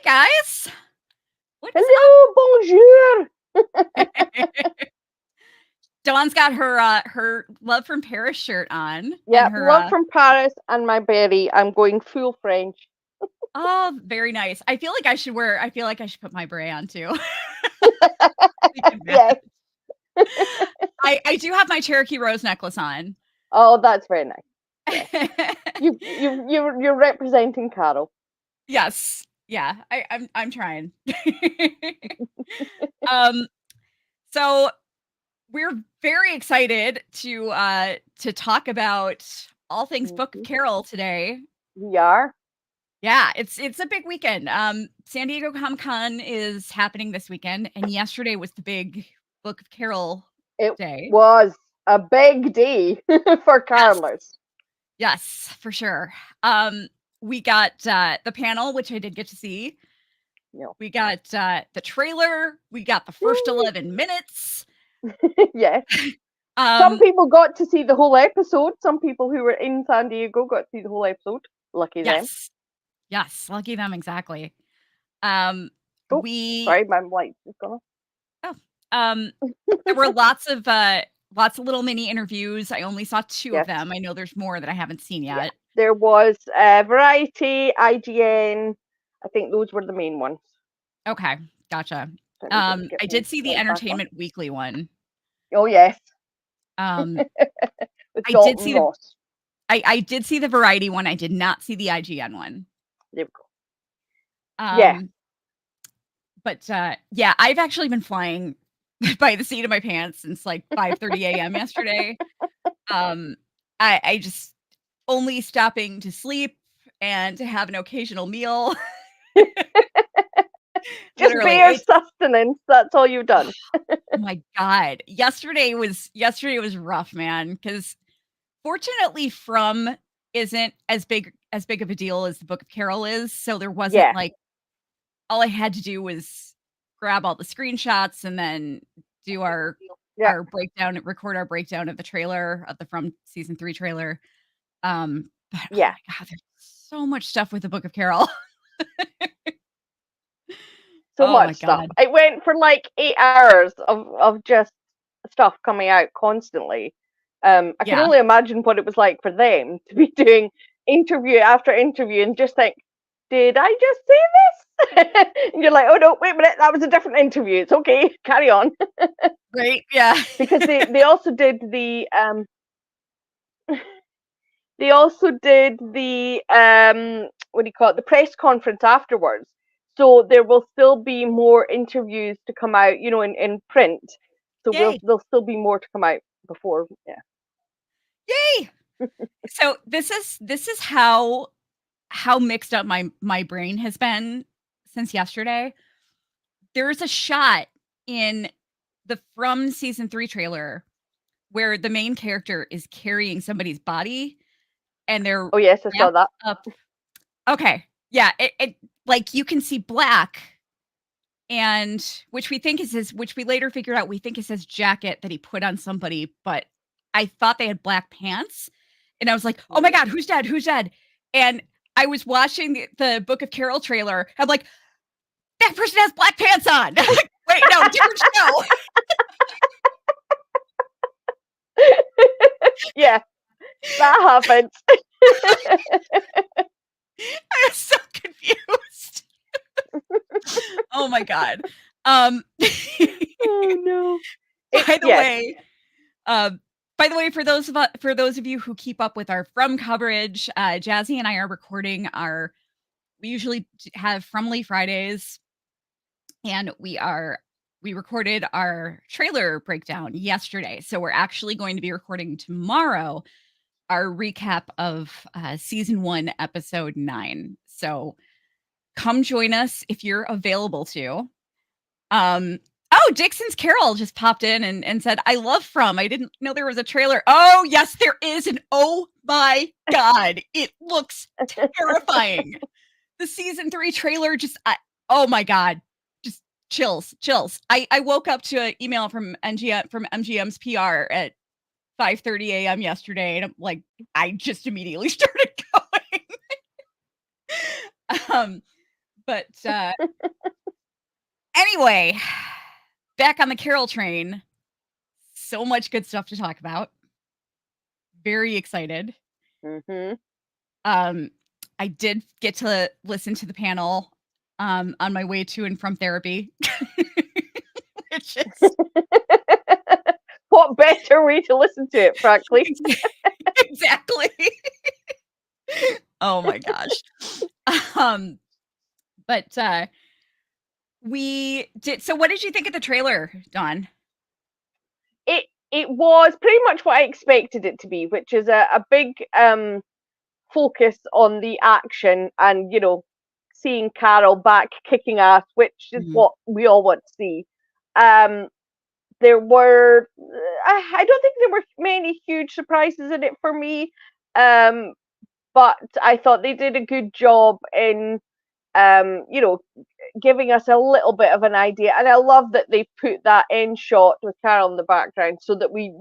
guys. What's Hello, bonjour. Dawn's got her Love from Paris shirt on. Yeah, And her love from Paris and my berry. I'm going full French. oh, very nice. I feel like I should put my beret on too. Yes. I do have my Cherokee Rose necklace on. Oh, that's very nice. Yes. You're representing Carol. Yes. Yeah. I'm trying. So we're very excited to talk about all things Book of Carol today. We are. Yeah, it's a big weekend. San Diego Comic-Con is happening this weekend, and yesterday was the big Book of Carol day. It was a big day for carolers. Yes, for sure. We got the panel, which I did get to see. No. We got the trailer. We got the first 11 minutes. Yes. Some people got to see the whole episode. Some people who were in San Diego got to see the whole episode. Lucky them. Yes, lucky them, exactly. Sorry, my light is gone. There were lots of little mini interviews. I only saw 2 of them. I know there's more that I haven't seen yet. Yeah. There was Variety, IGN. I think those were the main ones. Okay, gotcha. I did see the Entertainment Weekly one. Oh yes. I did see the Variety one. I did not see the IGN one. There we go. Yeah. But yeah, I've actually been flying by the seat of my pants since like 5:30 a.m. yesterday. I just only stopping to sleep and to have an occasional meal. Just bare sustenance. That's all you've done. Oh my God. Yesterday was rough, man. Because fortunately, From isn't as big of a deal as the Book of Carol is. So there wasn't like, all I had to do was grab all the screenshots and then do our breakdown, record our breakdown of the trailer of the From season 3 trailer. But oh my God, there's so much stuff with the Book of Carol. So much stuff. It went for like 8 hours of just stuff coming out constantly. I can only imagine what it was like for them to be doing interview after interview and just think, did I just say this? And you're like, oh no, wait a minute, that was a different interview. It's okay, carry on. Right? Yeah. Because they also did the what do you call it? The press conference afterwards. So there will still be more interviews to come out, in print. So there'll still be more to come out before. Yeah. Yay! So this is how mixed up my brain has been since yesterday. There's a shot in the From season 3 trailer where the main character is carrying somebody's body and they're oh yes, I saw that. Up. Okay. Yeah, it like you can see black, and which we later figured out we think is his jacket that he put on somebody, but I thought they had black pants, and I was like, oh my God, who's dead? Who's dead? And I was watching the Book of Carol trailer. I'm like, that person has black pants on. Wait, no, different show. Yeah, that happens. I was so confused. Oh my God. Oh no. By the way, for those of you who keep up with our From coverage, Jazzy and I are recording we usually have Fromly Fridays, and we recorded our trailer breakdown yesterday. So we're actually going to be recording tomorrow our recap of season 1, episode 9. So come join us if you're available to. Oh, Dixon's Carol just popped in and said, I love From. I didn't know there was a trailer. Oh, yes, there is. And oh my God, it looks terrifying. The season 3 trailer oh my God, just chills. I woke up to an email from MGM's PR at 5:30 a.m. yesterday, and I'm like, I just immediately started going. But anyway, back on the Carol train. So much good stuff to talk about. Very excited. Mhm. Um, I did get to listen to the panel on my way to and from therapy, which is What better way to listen to it, frankly? exactly. Oh my gosh. Um, but we did. So, what did you think of the trailer, Dawn? It was pretty much what I expected it to be, which is a big focus on the action and seeing Carol back kicking ass, which is Mhm. what we all want to see. Um, there were I don't think there were many huge surprises in it for me, but I thought they did a good job in you know giving us a little bit of an idea. And I love that they put that end shot with Carol in the background so that we,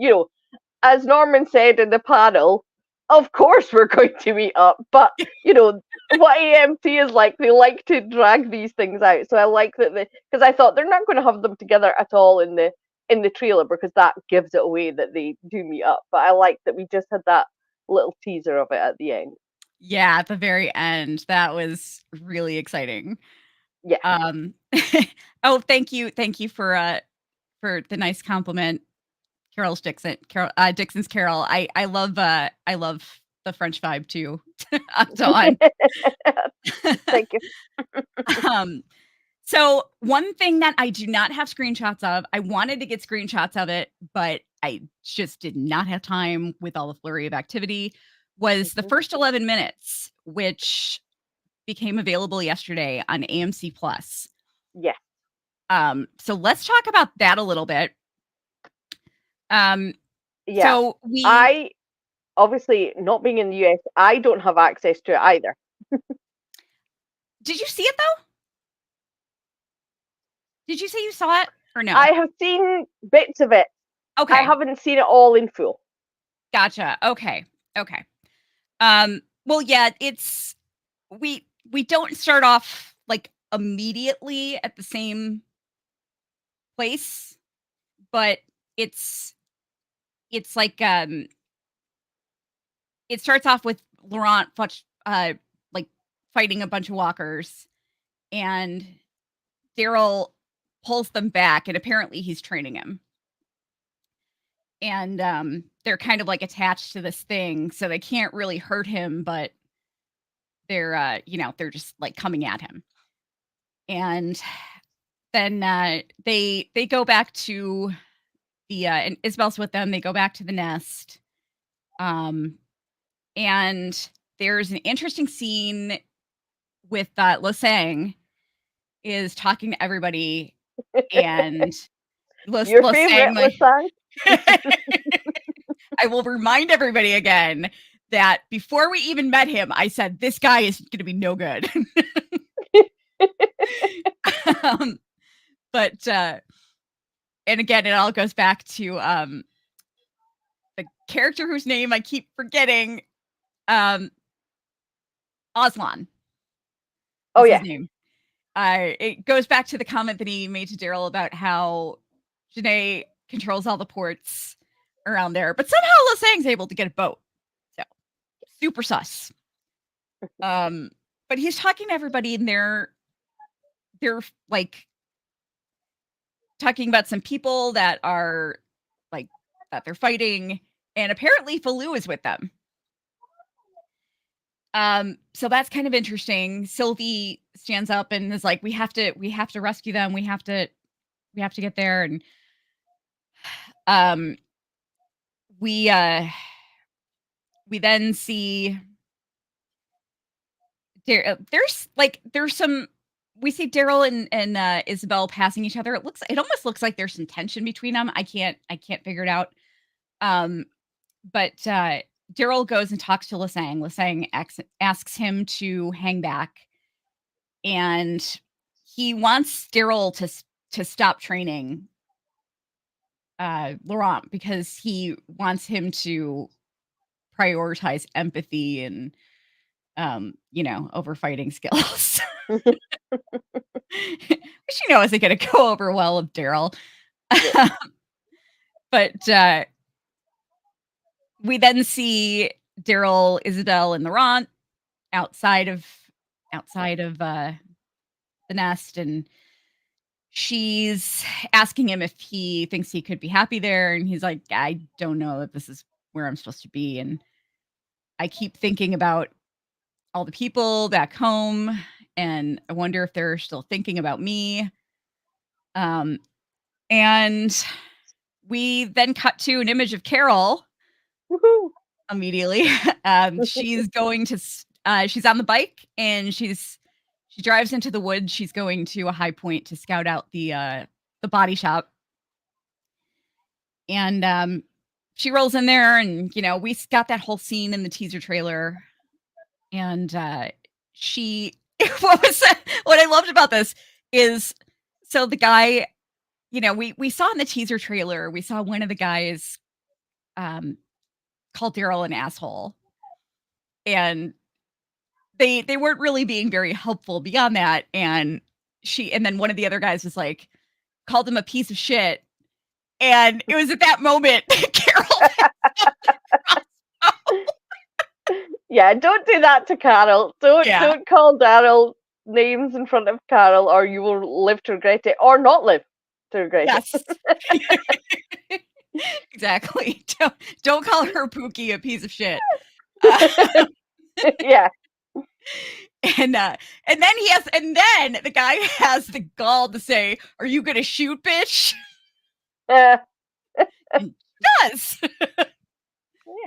as Norman said in the panel, of course we're going to meet up. But, what AMC is like, they like to drag these things out. So I like that because I thought they're not going to have them together at all in the trailer because that gives it away that they do meet up. But I like that we just had that little teaser of it at the end. Yeah, at the very end, that was really exciting. Yeah. Oh, thank you for the nice compliment. Dixon's Carol. I love the French vibe too. Dawn. Thank you. um, so one thing that I do not have screenshots of, I wanted to get screenshots of it, but I just did not have time with all the flurry of activity, was the Mhm. first 11 minutes, which became available yesterday on AMC Plus. Yeah. So let's talk about that a little bit. Um, Yeah. so we I obviously not being in the US, I don't have access to it either. Did you see it though? Did you say you saw it or no? I have seen bits of it. I Okay, haven't seen it all in full. gotcha. Okay, okay. Well, yeah, it's we don't start off like immediately at the same place, but it's it's like it starts off with Laurent like fighting a bunch of walkers, and Daryl pulls them back, and apparently he's training him. And they're kind of like attached to this thing, so they can't really hurt him, but they're just like coming at him. And then they go back to and Isabel's with them. They go back to the nest. And there's an interesting scene with Losang is talking to everybody, and Your Losang favorite like Lasang? I will remind everybody again that before we even met him, I said this guy is going to be no good. um, but and again, it all goes back to the character whose name I keep forgetting, um, Aslan. Oh Is his yeah. name. It goes back to the comment that he made to Daryl about how Janae controls all the ports around there, but somehow Losang's able to get a boat. So super sus. But he's talking to everybody, and they're like talking about some people that are like that they're fighting, and apparently Falou is with them. So that's kind of interesting. Sylvie stands up and is like, we have to rescue them. We have to get there. And um we uh we then see there's some we see Daryl and Isabel passing each other. It almost looks like there's some tension between them. I can't figure it out. Um but Daryl goes and talks to Lasang. Lasang asks him to hang back, and he wants Daryl to stop training Laurent because he wants him to prioritize empathy and over fighting skills. Which isn't going to go over well with Daryl. Yeah. But we then see Daryl, Isabel, and Laurent outside of the nest, and she's asking him if he thinks he could be happy there, and he's like, I don't know that this is where I'm supposed to be, and I keep thinking about all the people back home, and I wonder if they're still thinking about me. And we then cut to an image of Carol. Woohoo! Immediately. She's going to she's on the bike, and she drives into the woods. She's going to a high point to scout out the body shop. And she rolls in there, and we got that whole scene in the teaser trailer. And she what I loved about this is, so the guy, we saw in the teaser trailer, we saw one of the guys called Daryl an asshole. And they weren't really being very helpful beyond that. And then one of the other guys was like, called him a piece of shit. And it was at that moment that Carol. Yeah, don't do that to Carol. Don't call Daryl names in front of Carol, or you will live to regret it, or not live to regret it. Exactly. Don't call her Pookie a piece of shit. Yeah. And then the guy has the gall to say, "Are you gonna shoot, bitch?" He does.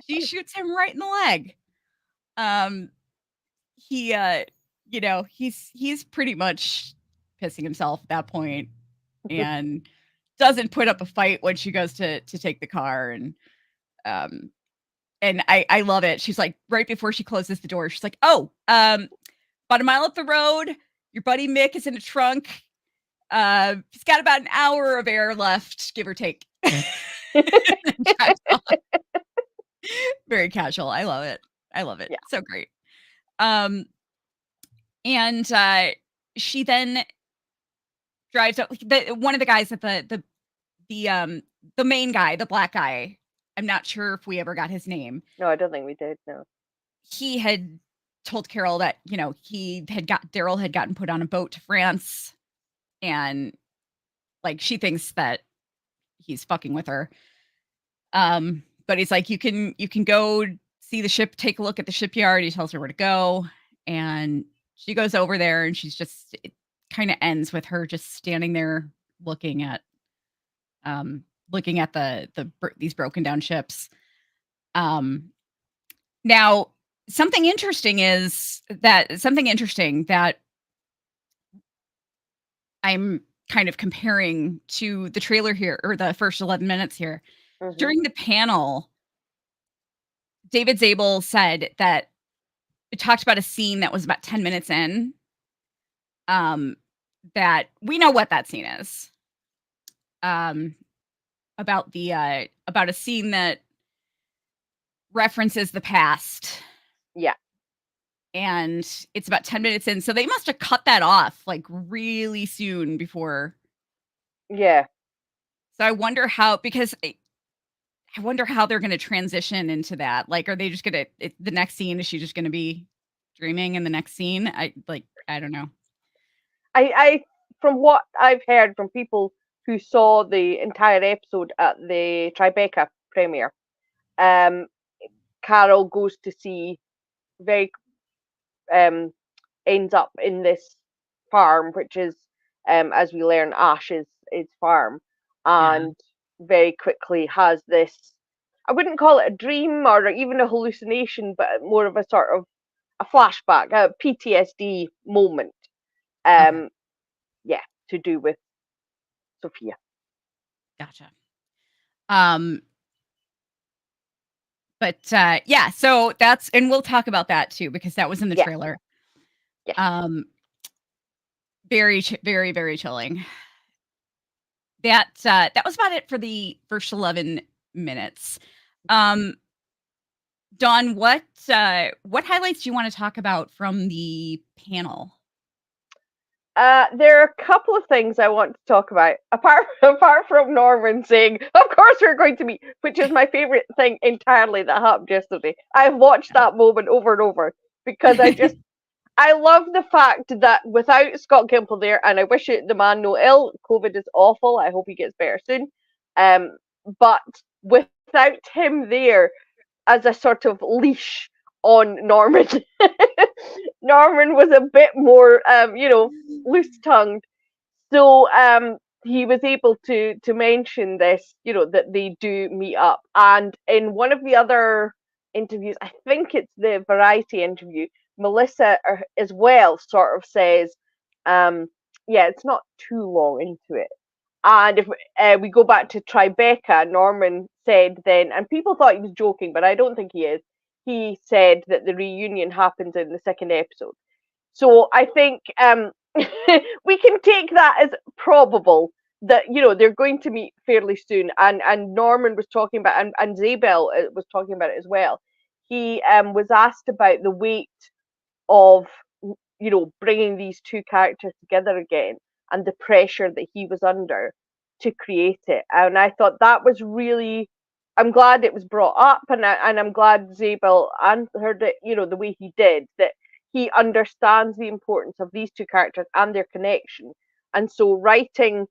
She shoots him right in the leg. He's pretty much pissing himself at that point, and doesn't put up a fight when she goes to take the car. And I love it. She's like, right before she closes the door, she's like, "Oh, about a mile up the road, your buddy Mick is in a trunk. He's got about an hour of air left, give or take." Very casual. I love it. Yeah. So great. And she then drives up. One of the guys at the main guy, the black guy. I'm not sure if we ever got his name. No, I don't think we did. No. He had told Carol that Daryl had gotten put on a boat to France, and like she thinks that he's fucking with her. But he's like, you can go see the ship, take a look at the shipyard. He tells her where to go, and she goes over there, and it kind of ends with her just standing there looking at these broken down ships. Now something interesting that I'm kind of comparing to the trailer here, or the first 11 minutes here. Mm-hmm. During the panel, David Zabel said that it talked about a scene that was about 10 minutes in, that we know what that scene is. About a scene that references the past. Yeah. And it's about 10 minutes in. So they must have cut that off like really soon before. Yeah. So I wonder how they're going to transition into that. Like, are they just going to, the next scene, is she just going to be dreaming in the next scene? I don't know. I from what I've heard from people who saw the entire episode at the Tribeca premiere, Carol goes to see ends up in this farm, which is, as we learn, Ash's farm, and very quickly has this, I wouldn't call it a dream or even a hallucination, but more of a sort of a flashback, a PTSD moment. Yeah, to do with Sophia. Gotcha. But yeah, so that's, and we'll talk about that too, because that was in the trailer. Yeah. Very, very, very chilling. That was about it for the first 11 minutes. Dawn, what highlights do you want to talk about from the panel? There are a couple of things I want to talk about. Apart from Norman saying, "Of course we're going to meet," which is my favorite thing entirely that happened yesterday. I've watched that moment over and over because I love the fact that without Scott Gimple there, and I wish the man no ill. COVID is awful. I hope he gets better soon. But without him there as a sort of leash on Norman, Norman was a bit more, loose tongued. So he was able to mention this, that they do meet up. And in one of the other interviews, I think it's the Variety interview, Melissa as well sort of says, yeah, it's not too long into it. And if we go back to Tribeca, Norman said then, and people thought he was joking, but I don't think he is. He said that the reunion happens in the second episode. So I think we can take that as probable that they're going to meet fairly soon. And Norman was talking about, and Zabel was talking about it as well. He was asked about the weight of bringing these two characters together again and the pressure that he was under to create it. And I thought that was really. I'm glad it was brought up, and I'm glad Zabel answered it, the way he did, that he understands the importance of these two characters and their connection. And so writing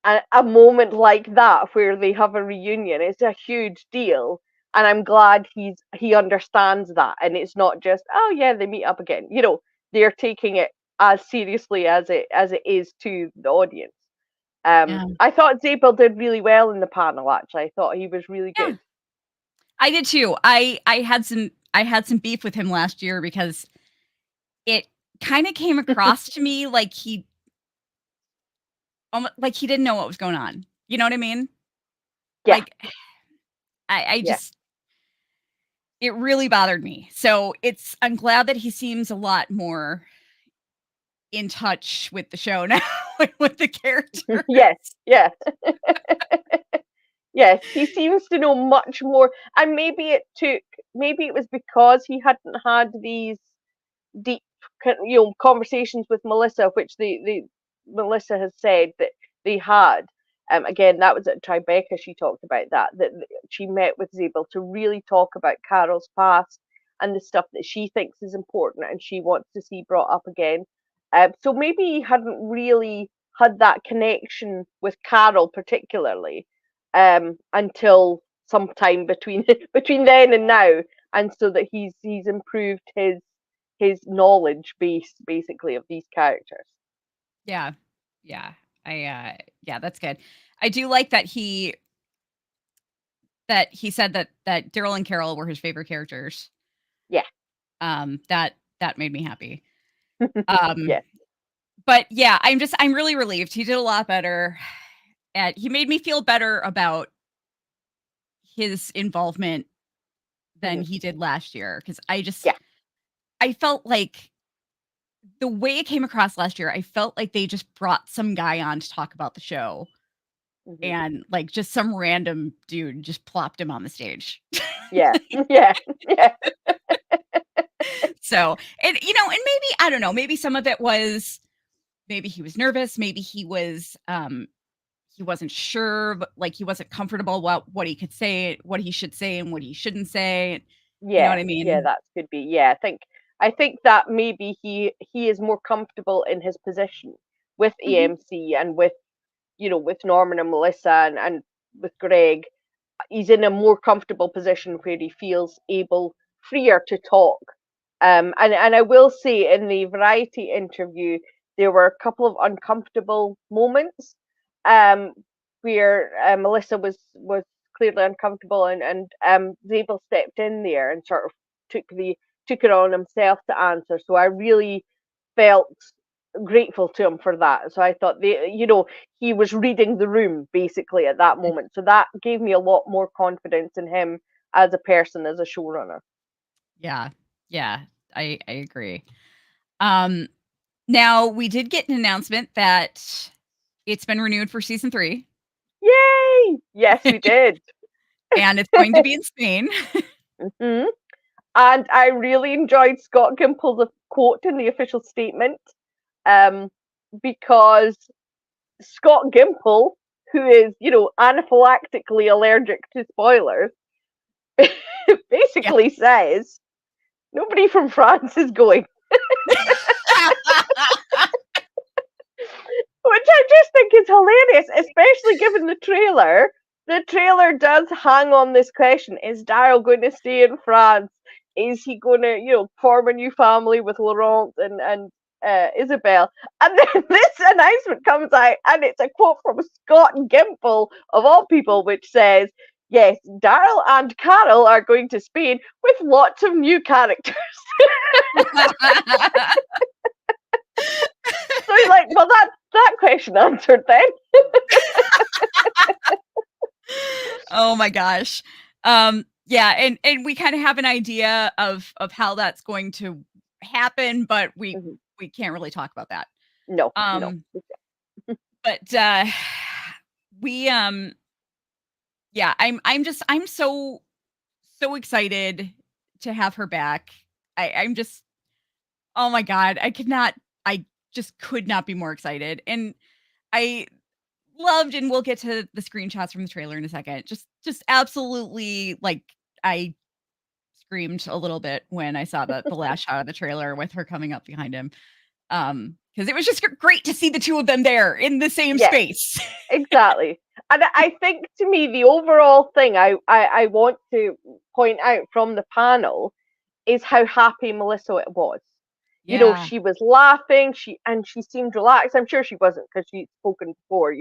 a moment like that where they have a reunion is a huge deal. And I'm glad he understands that. And it's not just, oh yeah, they meet up again. They're taking it as seriously as it is to the audience. I thought Zabel did really well in the panel, actually. I thought he was really good. I did too. I had some beef with him last year because it kind of came across to me like he didn't know what was going on. You know what I mean? Yeah. Like, I just, it really bothered me. So I'm glad that he seems a lot more in touch with the show now, with the character. Yes, yeah. Yes, he seems to know much more. And maybe it was because he hadn't had these deep, conversations with Melissa, which Melissa has said that they had. Again, that was at Tribeca. She talked about that she met with Zabel to really talk about Carol's past and the stuff that she thinks is important and she wants to see brought up again. So maybe he hadn't really had that connection with Carol particularly until sometime between then and now, and so that he's improved his knowledge base basically of these characters. Yeah. That's good. I do like that he said that Daryl and Carol were his favorite characters. Yeah. That made me happy. Yeah. But yeah, I'm really relieved. He did a lot better. And he made me feel better about his involvement than he did last year. Cause I felt like the way it came across last year, I felt like they just brought some guy on to talk about the show. And like just some random dude just plopped him on the stage. Yeah. So, and maybe, I don't know, maybe some of it was, maybe he was nervous. Maybe he wasn't sure, but like he wasn't comfortable what he could say, what he should say and what he shouldn't say. Yeah. You know what I mean? Yeah, that could be. Yeah, I think that maybe he is more comfortable in his position with EMC and with with Norman and Melissa and with Greg. He's in a more comfortable position where he feels freer to talk. And I will say in the Variety interview, there were a couple of uncomfortable moments where Melissa was clearly uncomfortable, and Zabel stepped in there and sort of took it on himself to answer. So I really felt grateful to him for that. So I thought he was reading the room basically at that moment. So that gave me a lot more confidence in him as a person, as a showrunner. Yeah, I agree. Now we did get an announcement that it's been renewed for season 3. Yay! Yes, we did. And it's going to be in Spain. Hmm. And I really enjoyed Scott Gimple's quote in the official statement, um, because Scott Gimple, who is, anaphylactically allergic to spoilers, Yeah. basically says nobody from France is going. Which I just think is hilarious, especially given the trailer. The trailer does hang on this question: is Daryl going to stay in France? Is he going to, form a new family with Laurent and Isabel? And then this announcement comes out, and it's a quote from Scott Gimple, of all people, which says, yes, Daryl and Carol are going to Spain with lots of new characters. So you're like, well, that question answered then. Oh my gosh. Yeah, and we kind of have an idea of how that's going to happen, but Mhm. we can't really talk about that. No, no. Um, but we yeah, I'm so excited to have her back. I'm just, oh my god, I just could not be more excited. And I loved, and we'll get to the screenshots from the trailer in a second. Just absolutely, like, I screamed a little bit when I saw the last shot of the trailer with her coming up behind him. Because it was just great to see the two of them there in the same Yes, space. exactly. And I think, to me, the overall thing I want to point out from the panel is how happy Melissa was. Yeah. She was laughing, she seemed relaxed. I'm sure she wasn't, because she'd spoken before,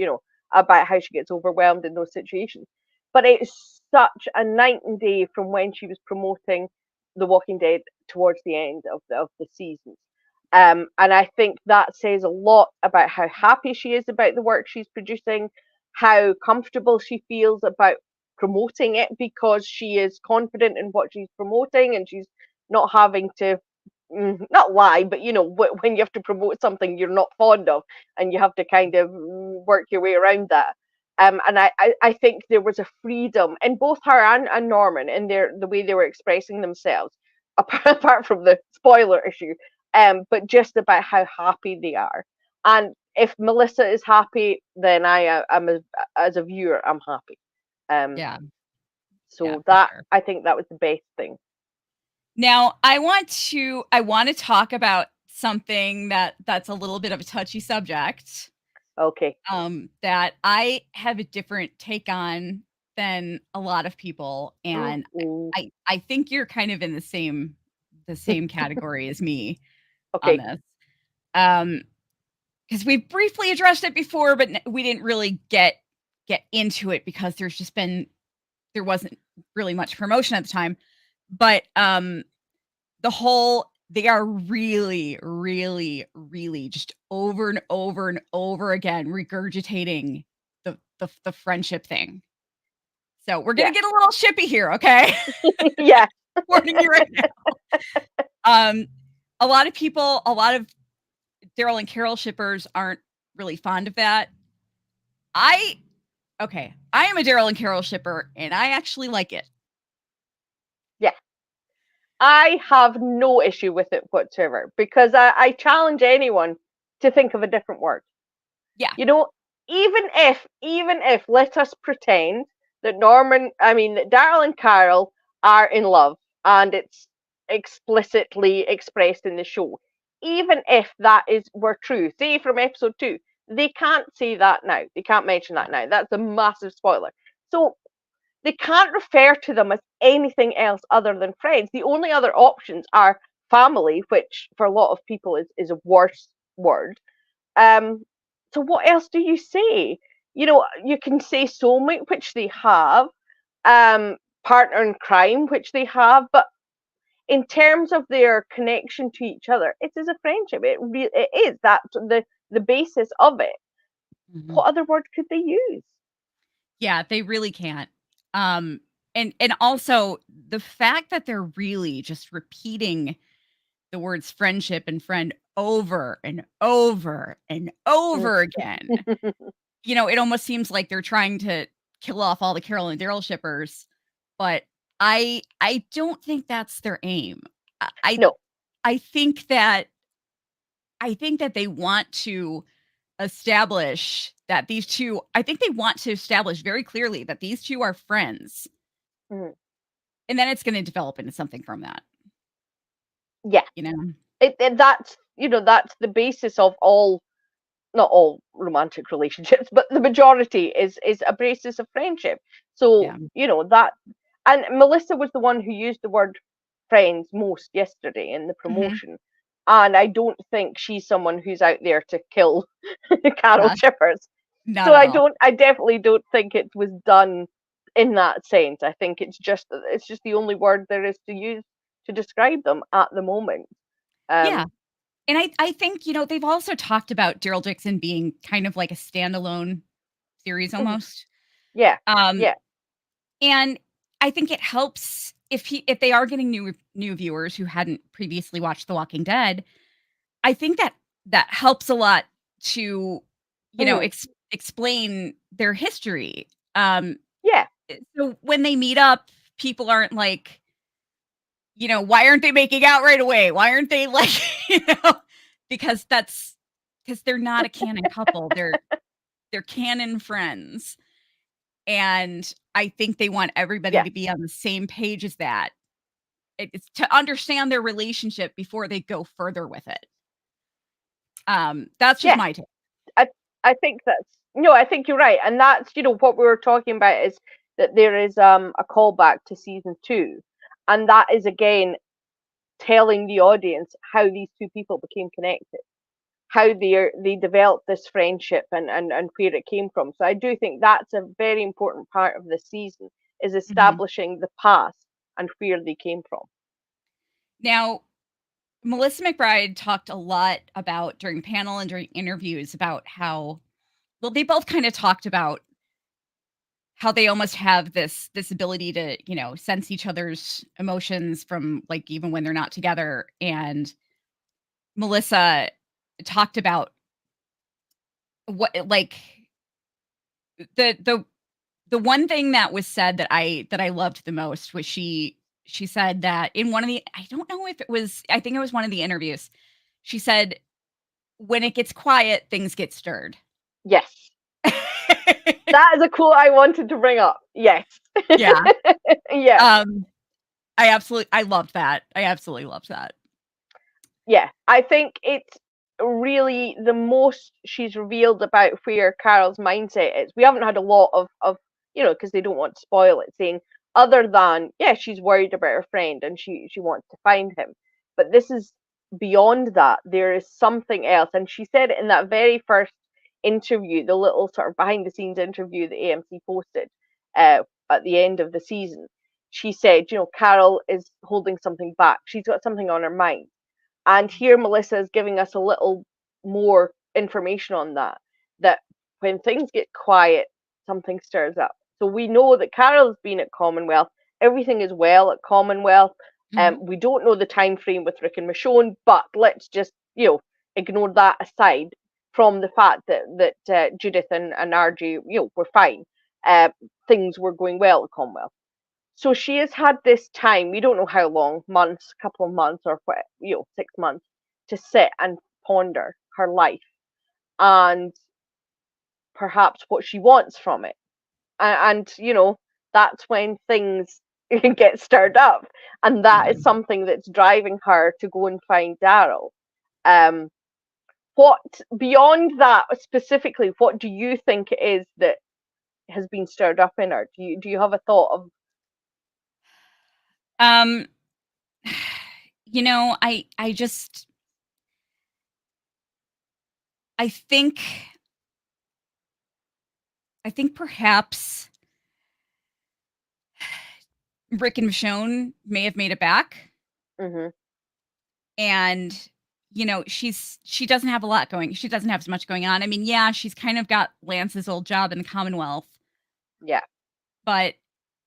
about how she gets overwhelmed in those situations. But it's such a night and day from when she was promoting The Walking Dead towards the end of the seasons. And I think that says a lot about how happy she is about the work she's producing, how comfortable she feels about promoting it, because she is confident in what she's promoting, and she's not having to, not lie, but when you have to promote something you're not fond of, and you have to kind of work your way around that. And I think there was a freedom in both her and Norman in the way they were expressing themselves, apart from the spoiler issue, but just about how happy they are. And if Melissa is happy, then I am, as a viewer, I'm happy. Um, Yeah. Yeah, so for that, sure. I think that was the best thing. Now, I want to talk about something that's a little bit of a touchy subject, Okay. that I have a different take on than a lot of people, and Mm, I think you're kind of in the same category as me on okay. this. Um, because we briefly addressed it before, but we didn't really get into it because there wasn't really much promotion at the time. But the whole, they are really, really, really just over and over and over again regurgitating the friendship thing. So we're gonna Yeah. get a little shippy here, okay? Yeah. Warning you right now. Um, a lot of people, a lot of Daryl and Carol shippers aren't really fond of that. I Okay, I am a Daryl and Carol shipper, and I actually like it. Yeah. I have no issue with it whatsoever, because I challenge anyone to think of a different word. Yeah. You know, even if let us pretend that that Daryl and Carol are in love, and it's explicitly expressed in the show. Even if that were true, say from episode 2, they can't say that now. They can't mention that now. That's a massive spoiler. So they can't refer to them as anything else other than friends. The only other options are family, which for a lot of people is a worse word. Um, so what else do you say? You can say soulmate, which they have, partner in crime, which they have, but in terms of their connection to each other, it is a friendship. It is that the basis of it. Mhm. What other word could they use? Yeah, they really can't. And also the fact that they're really just repeating the words friendship and friend over and over and Mm. over again. It almost seems like they're trying to kill off all the Carol and Daryl shippers, but I don't think that's their aim. I No. I think that they want to establish that these 2 I think they want to establish very clearly that these 2 are friends, Mhm. and then it's gonna develop into something from that, Yeah. you know? That's, that's the basis of all, not all romantic relationships, but the majority is a basis of friendship. So, Yeah. that, and Melissa was the one who used the word friends most yesterday in the Mhm. promotion. And I don't think she's someone who's out there to kill Carol Yeah. Chippers. Not So at all. I definitely don't think it was done in that sense. I think it's just the only word there is to use to describe them at the moment. Yeah. Um, And I think, they've also talked about Daryl Dixon being kind of like a standalone series mhm. almost. Yeah, Um, yeah. and I think it helps if they are getting new viewers who hadn't previously watched The Walking Dead. I think that helps a lot to, Mhm. explain their history. Yeah, So when they meet up, people aren't like, why aren't they making out right away? Why aren't they like, you know, because that's because they're not a canon couple. They're canon friends. And I think they want everybody yeah, to be on the same page as that. It's to understand their relationship before they go further with it. That's just yeah. my take. I I think that's no, I think you're right, and that's what we were talking about is that there is a callback to season 2, and that is again telling the audience how these two people became connected, how they developed this friendship, and where it came from. So I do think that's a very important part of the season, is Mhm. establishing the past and where they came from. Now, Melissa McBride talked a lot about during panel and during interviews about how well, they both kinda talked about how they almost have this ability to, sense each other's emotions from, like, even when they're not together, and Melissa talked about what like, the the one thing that was said that I loved the most was she said that in one of the I don't know if it was I think it was one of the interviews. She said, "When it gets quiet, things get stirred." Yes, that is a quote I wanted to bring up. Yes. Yeah. Yeah. Um, I loved that. I absolutely loved that. Yeah, I think it's really the most she's revealed about where Carol's mindset is. We haven't had a lot of because they don't want to spoil it, saying other than yeah, she's worried about her friend and she wants to find him. But this is beyond that. There is something else, and she said it in that very first interview, the little sort of behind the scenes interview that AMC posted at the end of the season. She said, Carol is holding something back. She's got something on her mind, and here Melissa is giving us a little more information on that. That when things get quiet, something stirs up. So we know that Carol's been at Commonwealth. Everything is well at Commonwealth. Mhm. We don't know the time frame with Rick and Michonne, but let's just ignore that aside from the fact that Judith and RJ were fine. Uh, Things were going well at Commonwealth. So she has had this time, we don't know how long, months, couple of months, or what, 6 months, to sit and ponder her life and perhaps what she wants from it. And that's when things get stirred up. And that is something that's driving her to go and find Daryl. Um, what beyond that specifically, what do you think it is that has been stirred up in her? Do you have a thought of? Um, I just I think perhaps Rick and Michonne may have made it back, Hmm. and, she doesn't have a lot going she doesn't have as much going on. I mean, yeah, she's kind of got Lance's old job in the Commonwealth, Yeah. but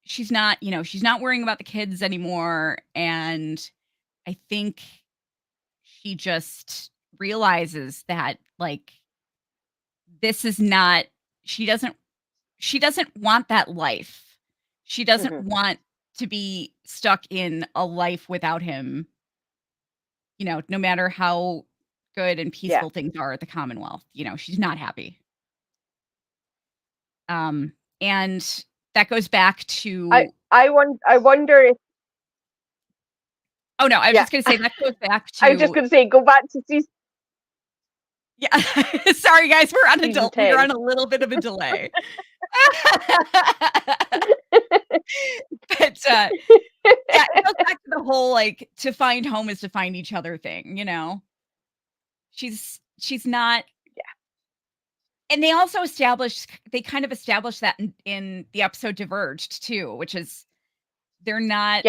she's not worrying about the kids anymore, and I think she just realizes that, like, this is not she doesn't want that life. She doesn't Hmm. want to be stuck in a life without him, no matter how good and peaceful things are at the Commonwealth. She's not happy. And that goes back to I wonder if Oh no, I was just gonna say that goes back to I was just gonna say go back to season. Yeah. Sorry guys, we're on a little bit of a delay. But yeah, it goes back to the whole to find home is to find each other thing, She's not. Yeah. And they kind of established that in the episode Diverged too, which is they're not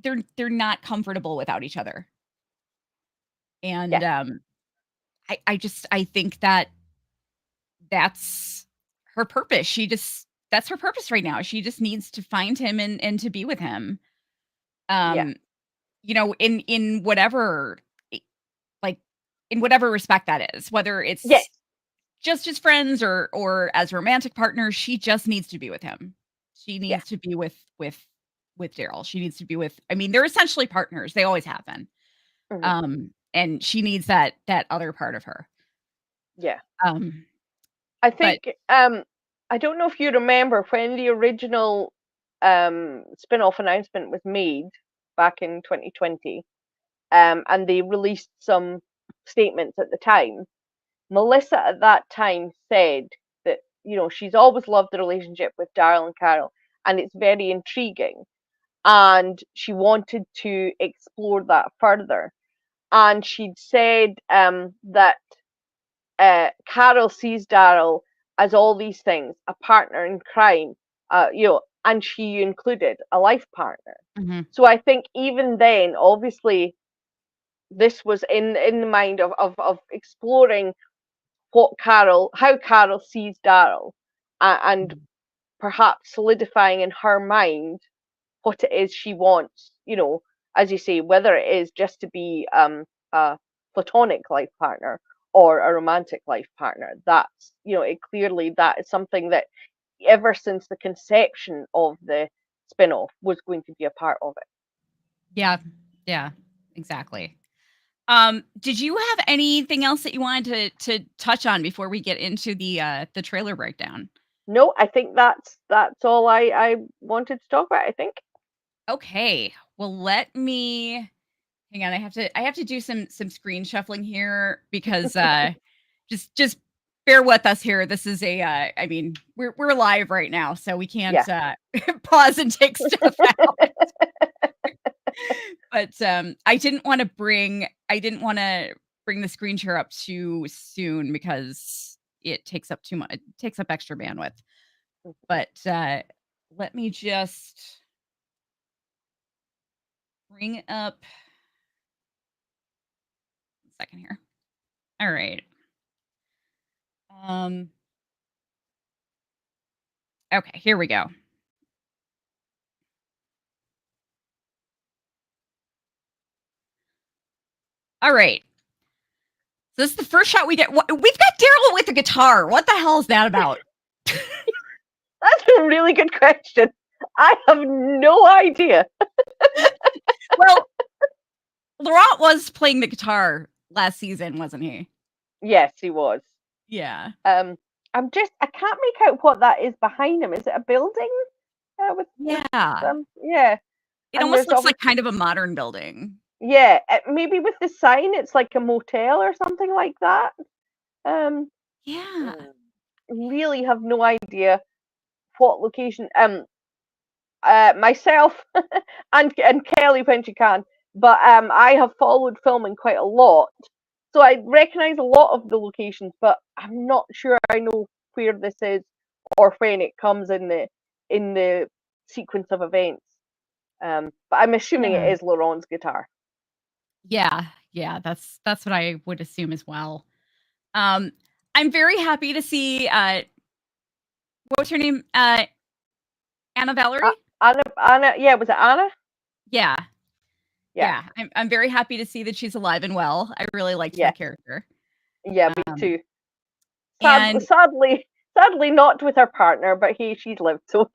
they're not comfortable without each other. And I think that's her purpose. That's her purpose right now. She just needs to find him and to be with him. In whatever in whatever respect that is, whether it's just as friends or as romantic partners, she just needs to be with him. She needs to be with Daryl. She needs to be with, they're essentially partners. They always have been. Mm-hmm. And she needs that other part of her. Yeah. I think I don't know if you remember when the original spin-off announcement was made back in 2020, and they released some statements at the time. Melissa at that time said that she's always loved the relationship with Daryl and Carol, and it's very intriguing, and she wanted to explore that further. And she'd said that Carol sees Daryl as all these things, a partner in crime, and she included a life partner. Mm-hmm. So I think even then, obviously, this was in the mind of exploring how Carol sees Daryl, and perhaps solidifying in her mind what it is she wants, as you say, whether it is just to be a platonic life partner or a romantic life partner. That's, that is something that ever since the conception of the spin-off was going to be a part of it. Yeah, exactly. Did you have anything else that you wanted to touch on before we get into the trailer breakdown? No, I think that's all I wanted to talk about, I think. Okay. Well, let me hang on. I have to do some screen shuffling here because just bear with us here. This is we're live right now, so we can't pause and take stuff out. But I didn't want to bring the screen share up too soon because it takes up too much. It takes up extra bandwidth. But let me just bring up a second here. All right. Okay, here we go. All right. So this is the first shot we get. We've got Daryl with a guitar. What the hell is that about? That's a really good question. I have no idea. Well, Laurent was playing the guitar last season, wasn't he? Yes, he was. Yeah. I can't make out what that is behind him. Is it a building? Yeah. It almost looks like kind of a modern building. Yeah, maybe with the sign, it's like a motel or something like that. Yeah. Really have no idea what location. Myself and Kelly when she can, but I have followed filming quite a lot, so I recognize a lot of the locations, but I'm not sure I know where this is or when it comes in the sequence of events. But I'm assuming it is Laurent's guitar. Yeah, that's what I would assume as well. I'm very happy to see what was her name? Anna Valerie? Anna, yeah, was it Anna? Yeah. I'm very happy to see that she's alive and well. I really liked that character. Yeah, me too. Sadly not with her partner, but hey, she's lived, so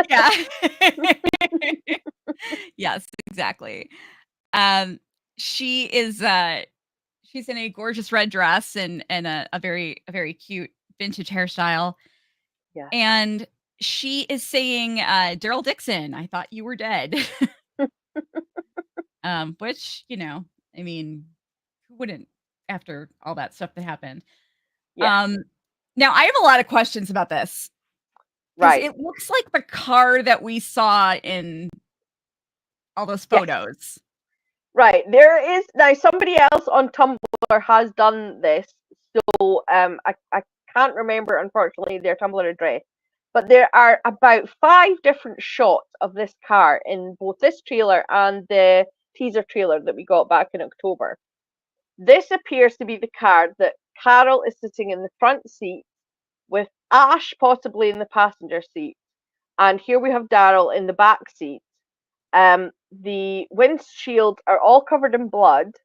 Yeah. Yes, exactly. Um, she is, she's in a gorgeous red dress and a very cute vintage hairstyle, Yeah. and she is saying, "Daryl Dixon, I thought you were dead." Which, I mean, who wouldn't after all that stuff that happened? Yeah. Um, Now I have a lot of questions about this because Right. it looks like the car that we saw in all those Yes. photos. Right. There is now somebody else on Tumblr has done this. So I can't remember unfortunately their Tumblr address. But there are about 5 different shots of this car in both this trailer and the teaser trailer that we got back in October. This appears to be the car that Carol is sitting in the front seat with Ash possibly in the passenger seat. And here we have Daryl in the back seat. The windshield are all covered in blood.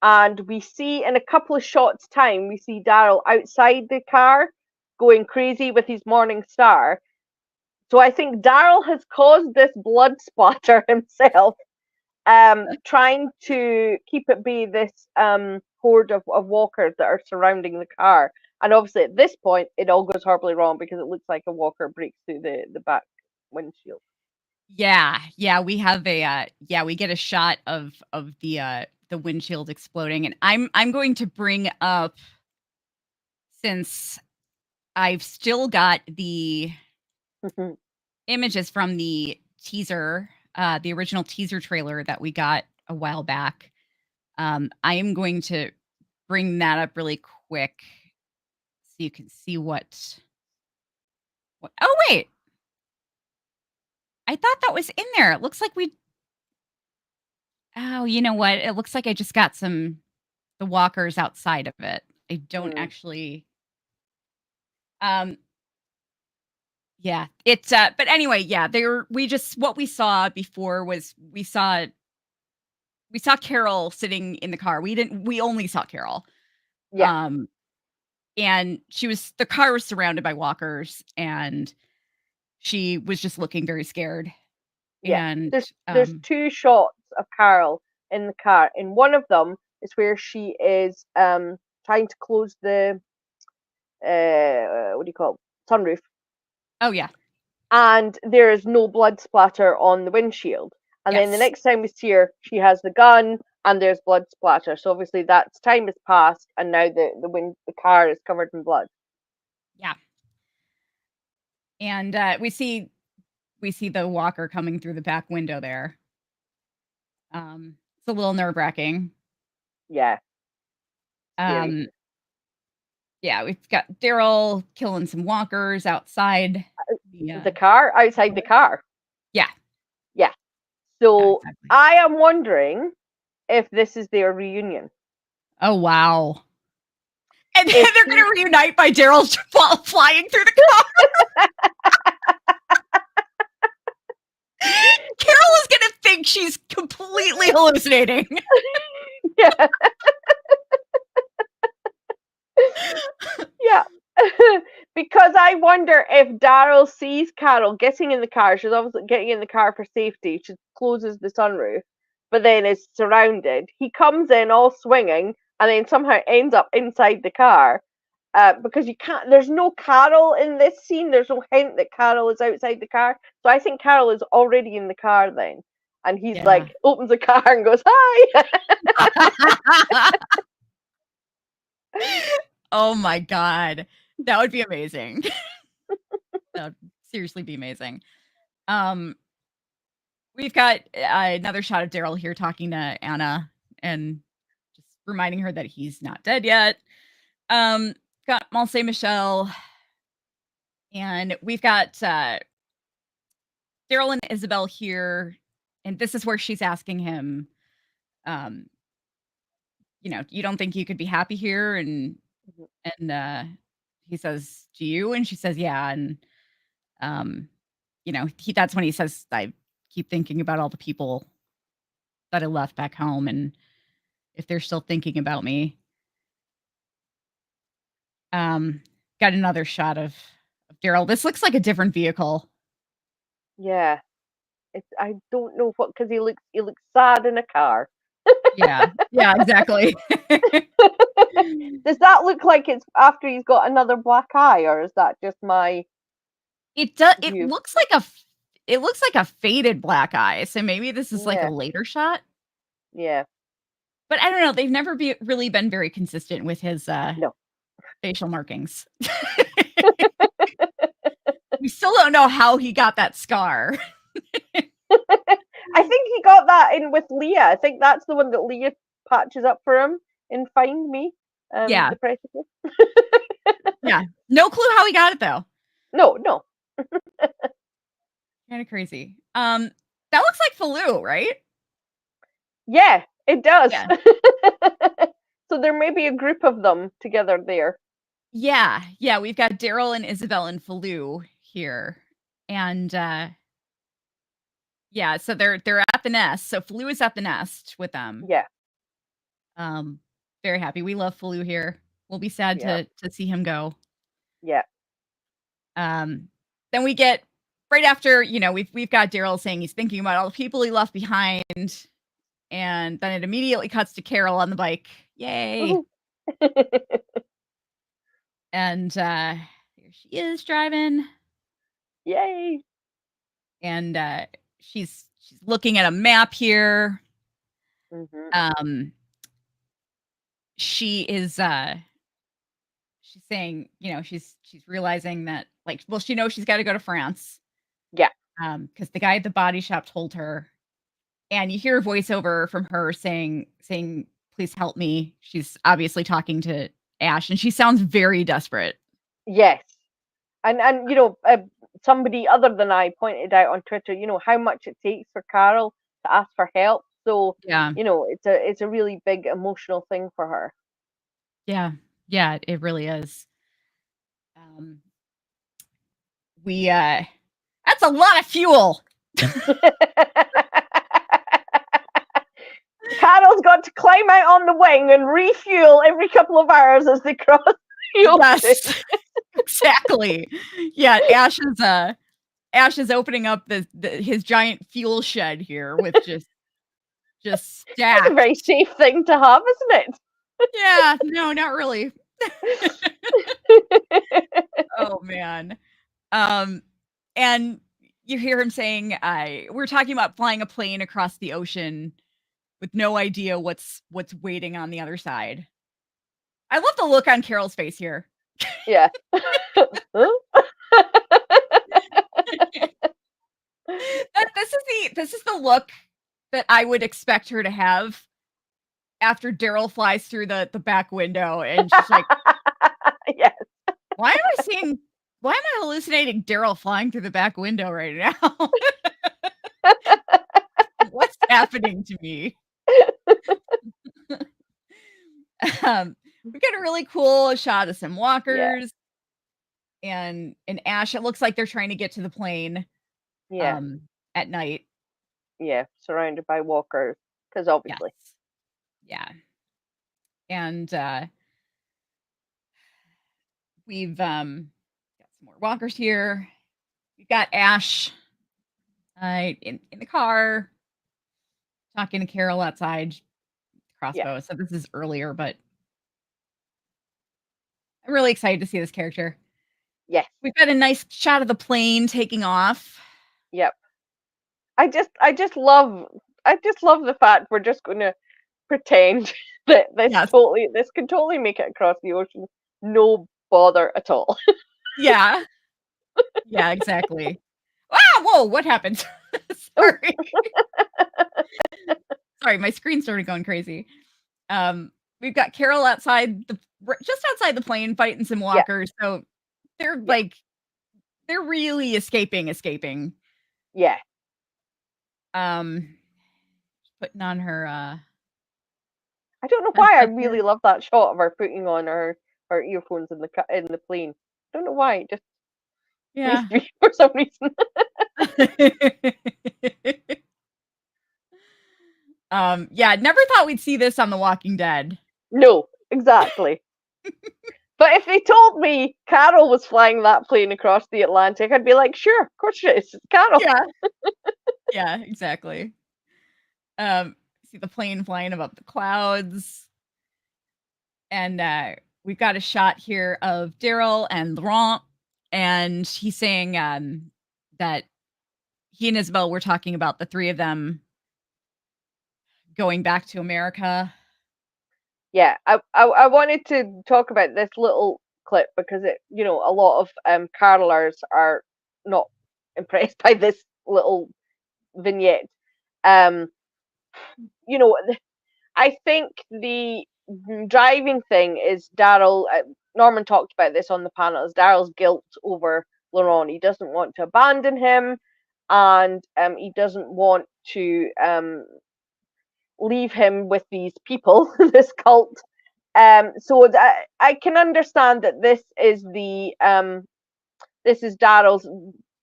And we see in a couple of shots' time, we see Daryl outside the car going crazy with his Morning Star. So I think Daryl has caused this blood splatter himself, trying to keep at bay this horde of walkers that are surrounding the car. And obviously, at this point, it all goes horribly wrong because it looks like a walker breaks through the back windshield. Yeah, we have we get a shot of the windshield exploding, and I'm going to bring up, since I've still got the images from the teaser, the original teaser trailer that we got a while back. I am going to bring that up really quick so you can see what. Oh wait, I thought that was in there. It looks like we. Oh, you know what? It looks like I just got the walkers outside of it. I don't actually. Um. Yeah, it's. But anyway, yeah, they were. We just what we saw before was we saw Carol sitting in the car. We only saw Carol. Yeah. And the car was surrounded by walkers and she was just looking very scared. Yeah. And There's 2 shots of Carol in the car. And one of them is where she is trying to close the what do you call it? Sunroof. Oh yeah. And there is no blood splatter on the windshield. And then the Yes. next time we see her, she has the gun and there's blood splatter. So obviously that's time has passed and now the car is covered in blood. Yeah. And we see the walker coming through the back window there. It's a little nerve-wracking. Yeah. Scary. Yeah, we've got Daryl killing some walkers outside the car, outside the car. Yeah. Yeah. So yeah, exactly. I am wondering if this is their reunion. Oh wow. And then they're going to reunite by Daryl flying through the car. Carol is going to think she's completely hallucinating. Yeah. Yeah. Because I wonder if Daryl sees Carol getting in the car. She's obviously getting in the car for safety. She closes the sunroof, but then is surrounded. He comes in all swinging and then somehow ends up inside the car. Because you can't, there's no Carol in this scene. There's no hint that Carol is outside the car. So I think Carol is already in the car then. And he's like, opens the car and goes, hi. Oh my God. That would be amazing. That would seriously be amazing. We've got another shot of Daryl here talking to Anna and just reminding her that he's not dead yet. Got Mont Michel, and we've got Daryl and Isabel here, and this is where she's asking him, you don't think you could be happy here? And he says, "Do you?" And she says, "Yeah." And that's when he says, "I keep thinking about all the people that I left back home, and if they're still thinking about me." Got another shot of Daryl. This looks like a different vehicle. Yeah. I don't know what, because he looks sad in a car. Yeah. Yeah, exactly. Does that look like it's after he's got another black eye, or is that just my It view? looks like a faded black eye, so maybe this is like a Yeah. later shot. Yeah. But I don't know, they've never really been very consistent with his, No. facial markings. We still don't know how he got that scar. I think he got that in with Leah. I think that's the one that Leah patches up for him in Find Me, Yeah. the precipice. Yeah. No clue how he got it though. No. Kinda crazy. That looks like Falou, right? Yeah, it does. Yeah. So there may be a group of them together there. Yeah. Yeah, we've got Daryl and Isabel and Falou here. And, yeah, so they're at the nest. So Falou is at the nest with them. Yeah. Um, very happy. We love Falou here. We'll be sad Yeah. to see him go. Yeah. Then we get right after, we've got Daryl saying he's thinking about all the people he left behind, and then it immediately cuts to Carol on the bike. Yay. And there she is driving. Yay. And she's looking at a map here. Mm-hmm. She is she's saying, she's realizing that, like, well, she knows she's got to go to France. Yeah. Because the guy at the body shop told her, and you hear a voiceover from her saying, please help me. She's obviously talking to Ash, and she sounds very desperate. Yes. And somebody other than I pointed out on Twitter, how much it takes for Carol to ask for help. So, Yeah. it's a really big emotional thing for her. Yeah. Yeah, it really is. That's a lot of fuel. Carol's got to climb out on the wing and refuel every couple of hours as they cross the ocean. Yes, exactly. Yeah, Ash is opening up his giant fuel shed here with just stacks. That's a very safe thing to have, isn't it? Yeah, no, not really. Oh man. And you hear him saying, we're talking about flying a plane across the ocean with no idea what's waiting on the other side. I love the look on Carol's face here. Yeah. This is the look that I would expect her to have after Daryl flies through the back window, and she's like, yes. Why am I hallucinating Daryl flying through the back window right now? What's happening to me? We've got a really cool shot of some walkers, and Ash. It looks like they're trying to get to the plane. Yeah. At night. Yeah, surrounded by walkers, because obviously. Yes. Yeah. And we've got some more walkers here. We've got Ash in the car talking to Carol outside crossbow. So this is earlier, but I'm really excited to see this character. Yes. We've got a nice shot of the plane taking off. Yep. I just love the fact we're just going to pretend that this can totally make it across the ocean, no bother at all. Yeah. Yeah, exactly. Ah, whoa, what happened? Sorry. Sorry, my screen started going crazy. We've got Carol outside just outside the plane fighting some walkers. Yeah. So they're they're really escaping. Yeah. Putting on her I don't know why I really love that shot of her putting on her earphones in the plane. I don't know why, it just pleased me for some reason. Yeah, never thought we'd see this on The Walking Dead. No, exactly. But if they told me Carol was flying that plane across the Atlantic, I'd be like, sure, of course it is. It's Carol. Yeah. Yeah, exactly. See the plane flying above the clouds. And we've got a shot here of Daryl and Laurent, and he's saying that he and Isabel were talking about the three of them going back to America. Yeah, I wanted to talk about this little clip because a lot of carolers are not impressed by this little vignette. Um, I think the driving thing is Daryl. Norman talked about this on the panel. Is Daryl's guilt over Laurent? He doesn't want to abandon him, and he doesn't want to leave him with these people, this cult. So I can understand that this is Daryl's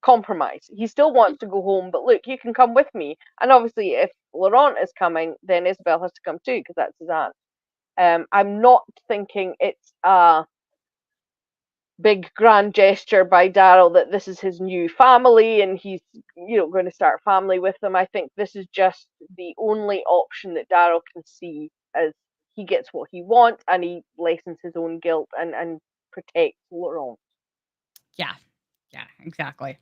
compromise. He still wants to go home, but look, you can come with me. And obviously, if Laurent is coming, then Isabel has to come too because that's his aunt. I'm not thinking it's a big grand gesture by Daryl that this is his new family and he's going to start a family with them. I think this is just the only option that Daryl can see as he gets what he wants and he lessens his own guilt and protects Laurent. Yeah, exactly.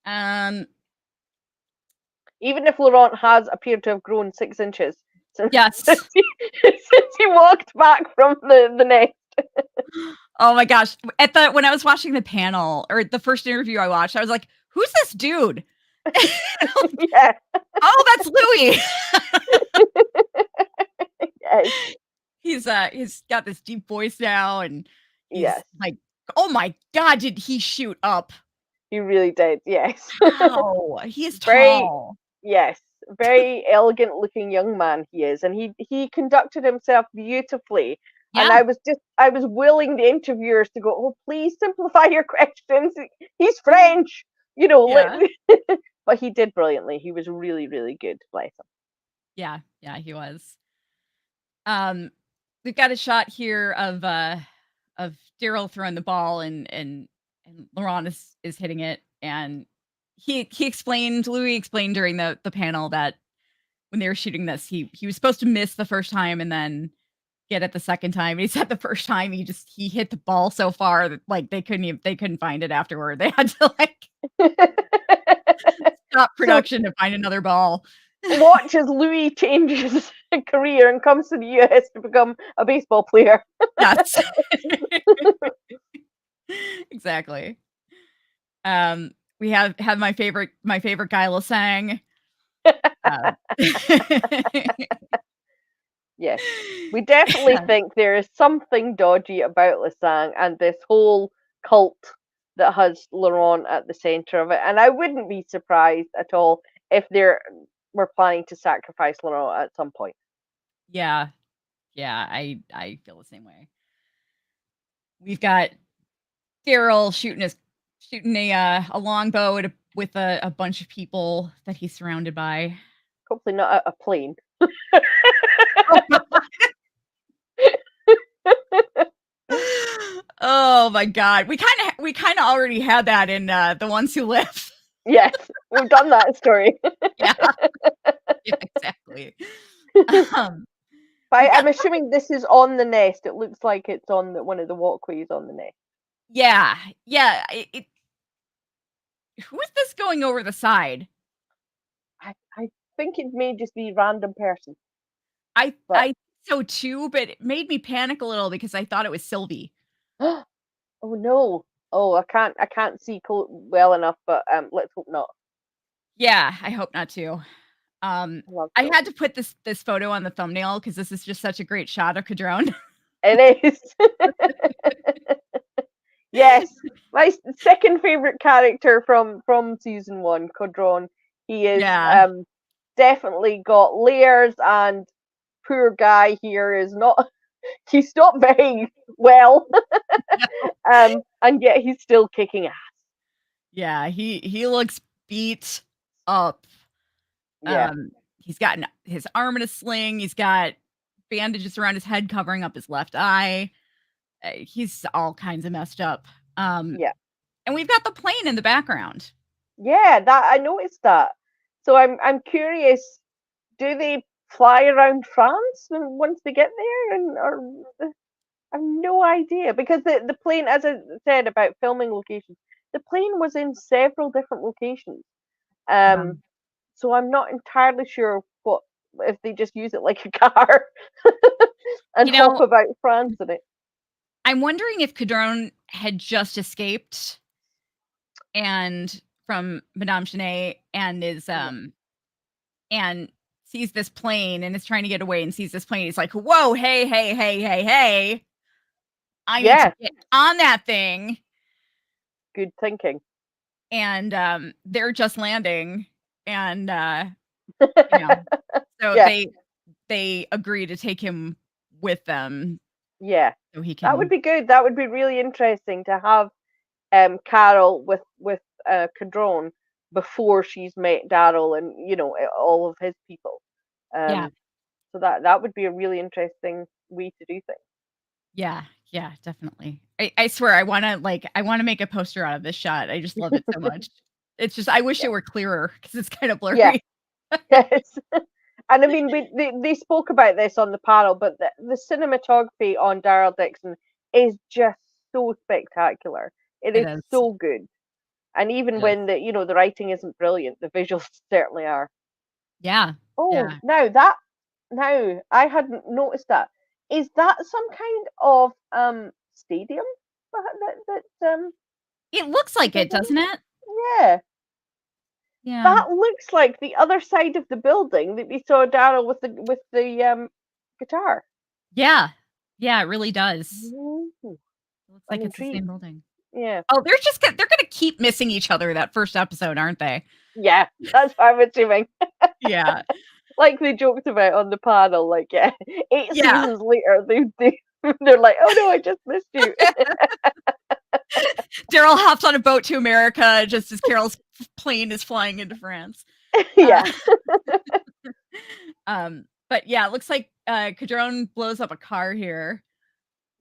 Even if Laurent has appeared to have grown 6 inches since, yes, since he walked back from the nest. Oh my gosh! When I was watching the panel or the first interview I watched, I was like, "Who's this dude?" Yeah. Oh, that's Louis. Yes. He's got this deep voice now, and he's yes. like, "Oh my god, did he shoot up?" He really did. Yes. Wow, he's tall. Yes, very elegant looking young man he is, and he conducted himself beautifully. Yeah. And I was willing the interviewers to go, oh, please simplify your questions. He's French, Yeah. But he did brilliantly. He was really, really good. Bless him. Yeah, he was. We've got a shot here of Daryl throwing the ball and Laurent is hitting it, and Louis explained during the panel that when they were shooting this, he was supposed to miss the first time and then get it the second time. And he said the first time he hit the ball so far that like they couldn't find it afterward. They had to stop production to find another ball. Watch as Louis changes his career and comes to the US to become a baseball player. Yes. Exactly. We have my favorite guy, Lasang. Yes, we definitely think there is something dodgy about Lasang and this whole cult that has Laurent at the center of it. And I wouldn't be surprised at all if we're planning to sacrifice Laurent at some point. Yeah, I feel the same way. We've got Daryl shooting a longbow with a bunch of people that he's surrounded by. Hopefully not a plane. Oh my god, we kind of already had that in The Ones Who Live. Yes, we've done that story. Yeah, exactly. I'm assuming this is on the nest. It looks like it's on one of the walkways on the nest. Yeah. Who is this going over the side? I think it may just be random person. I so too, but it made me panic a little because I thought it was Sylvie. Oh no! Oh, I can't see well enough, but let's hope not. Yeah, I hope not too. I had to put this photo on the thumbnail because this is just such a great shot of Cadron. It is. Yes, my second favorite character from season 1, Cadron. He is definitely got layers, and poor guy here is not. He's not very well, and yet he's still kicking ass. Yeah, he looks beat up. Yeah. He's got his arm in a sling. He's got bandages around his head covering up his left eye. He's all kinds of messed up. Yeah. And we've got the plane in the background. Yeah, that I noticed that. So I'm curious, do they fly around France once they get there, or I have no idea, because the plane, as I said about filming locations, the plane was in several different locations. Um, So I'm not entirely sure what if they just use it like a car and you hop know, about France in it. I'm wondering if Cadron had just escaped and from Madame Genet and is Yeah. and sees this plane and is trying to get away and sees this plane. He's like, "Whoa, hey, hey, hey, hey, hey. I need to Yeah, get on that thing." good thinking. And they're just landing and you know, so Yeah, they agree to take him with them yeah. so he That would can be good. That would be really interesting to have Carol with Cadron before she's met Daryl and all of his people. yeah. So that would be a really interesting way to do things. Yeah, yeah, definitely. I swear I wanna make a poster out of this shot. I just love it so much. It's just I wish Yeah, it were clearer because it's kinda yeah, blurry. yes. And I mean, they spoke about this on the panel, but the cinematography on Daryl Dixon is just so spectacular. It It is is. so good. And even It is. when the writing isn't brilliant, the visuals certainly are. Yeah, Oh, yeah. now I hadn't noticed that. Is that some kind of stadium that It looks the like it, building? doesn't it? Yeah. Yeah. That looks like the other side of the building that we saw Daryl with the guitar. Yeah. Yeah, it really does. Ooh, It looks I'm like it's the same intrigued. building. Yeah. Oh, they're gonna keep missing each other that first episode, aren't they? Yeah, that's what I'm assuming. Yeah. Like they joked about on the panel, like, yeah, 8 Yeah. seasons later, they're like, "Oh, no, I just missed you." Daryl hops on a boat to America just as Carol's plane is flying into France. Yeah. Uh, but yeah, it looks like, Cadron blows up a car here.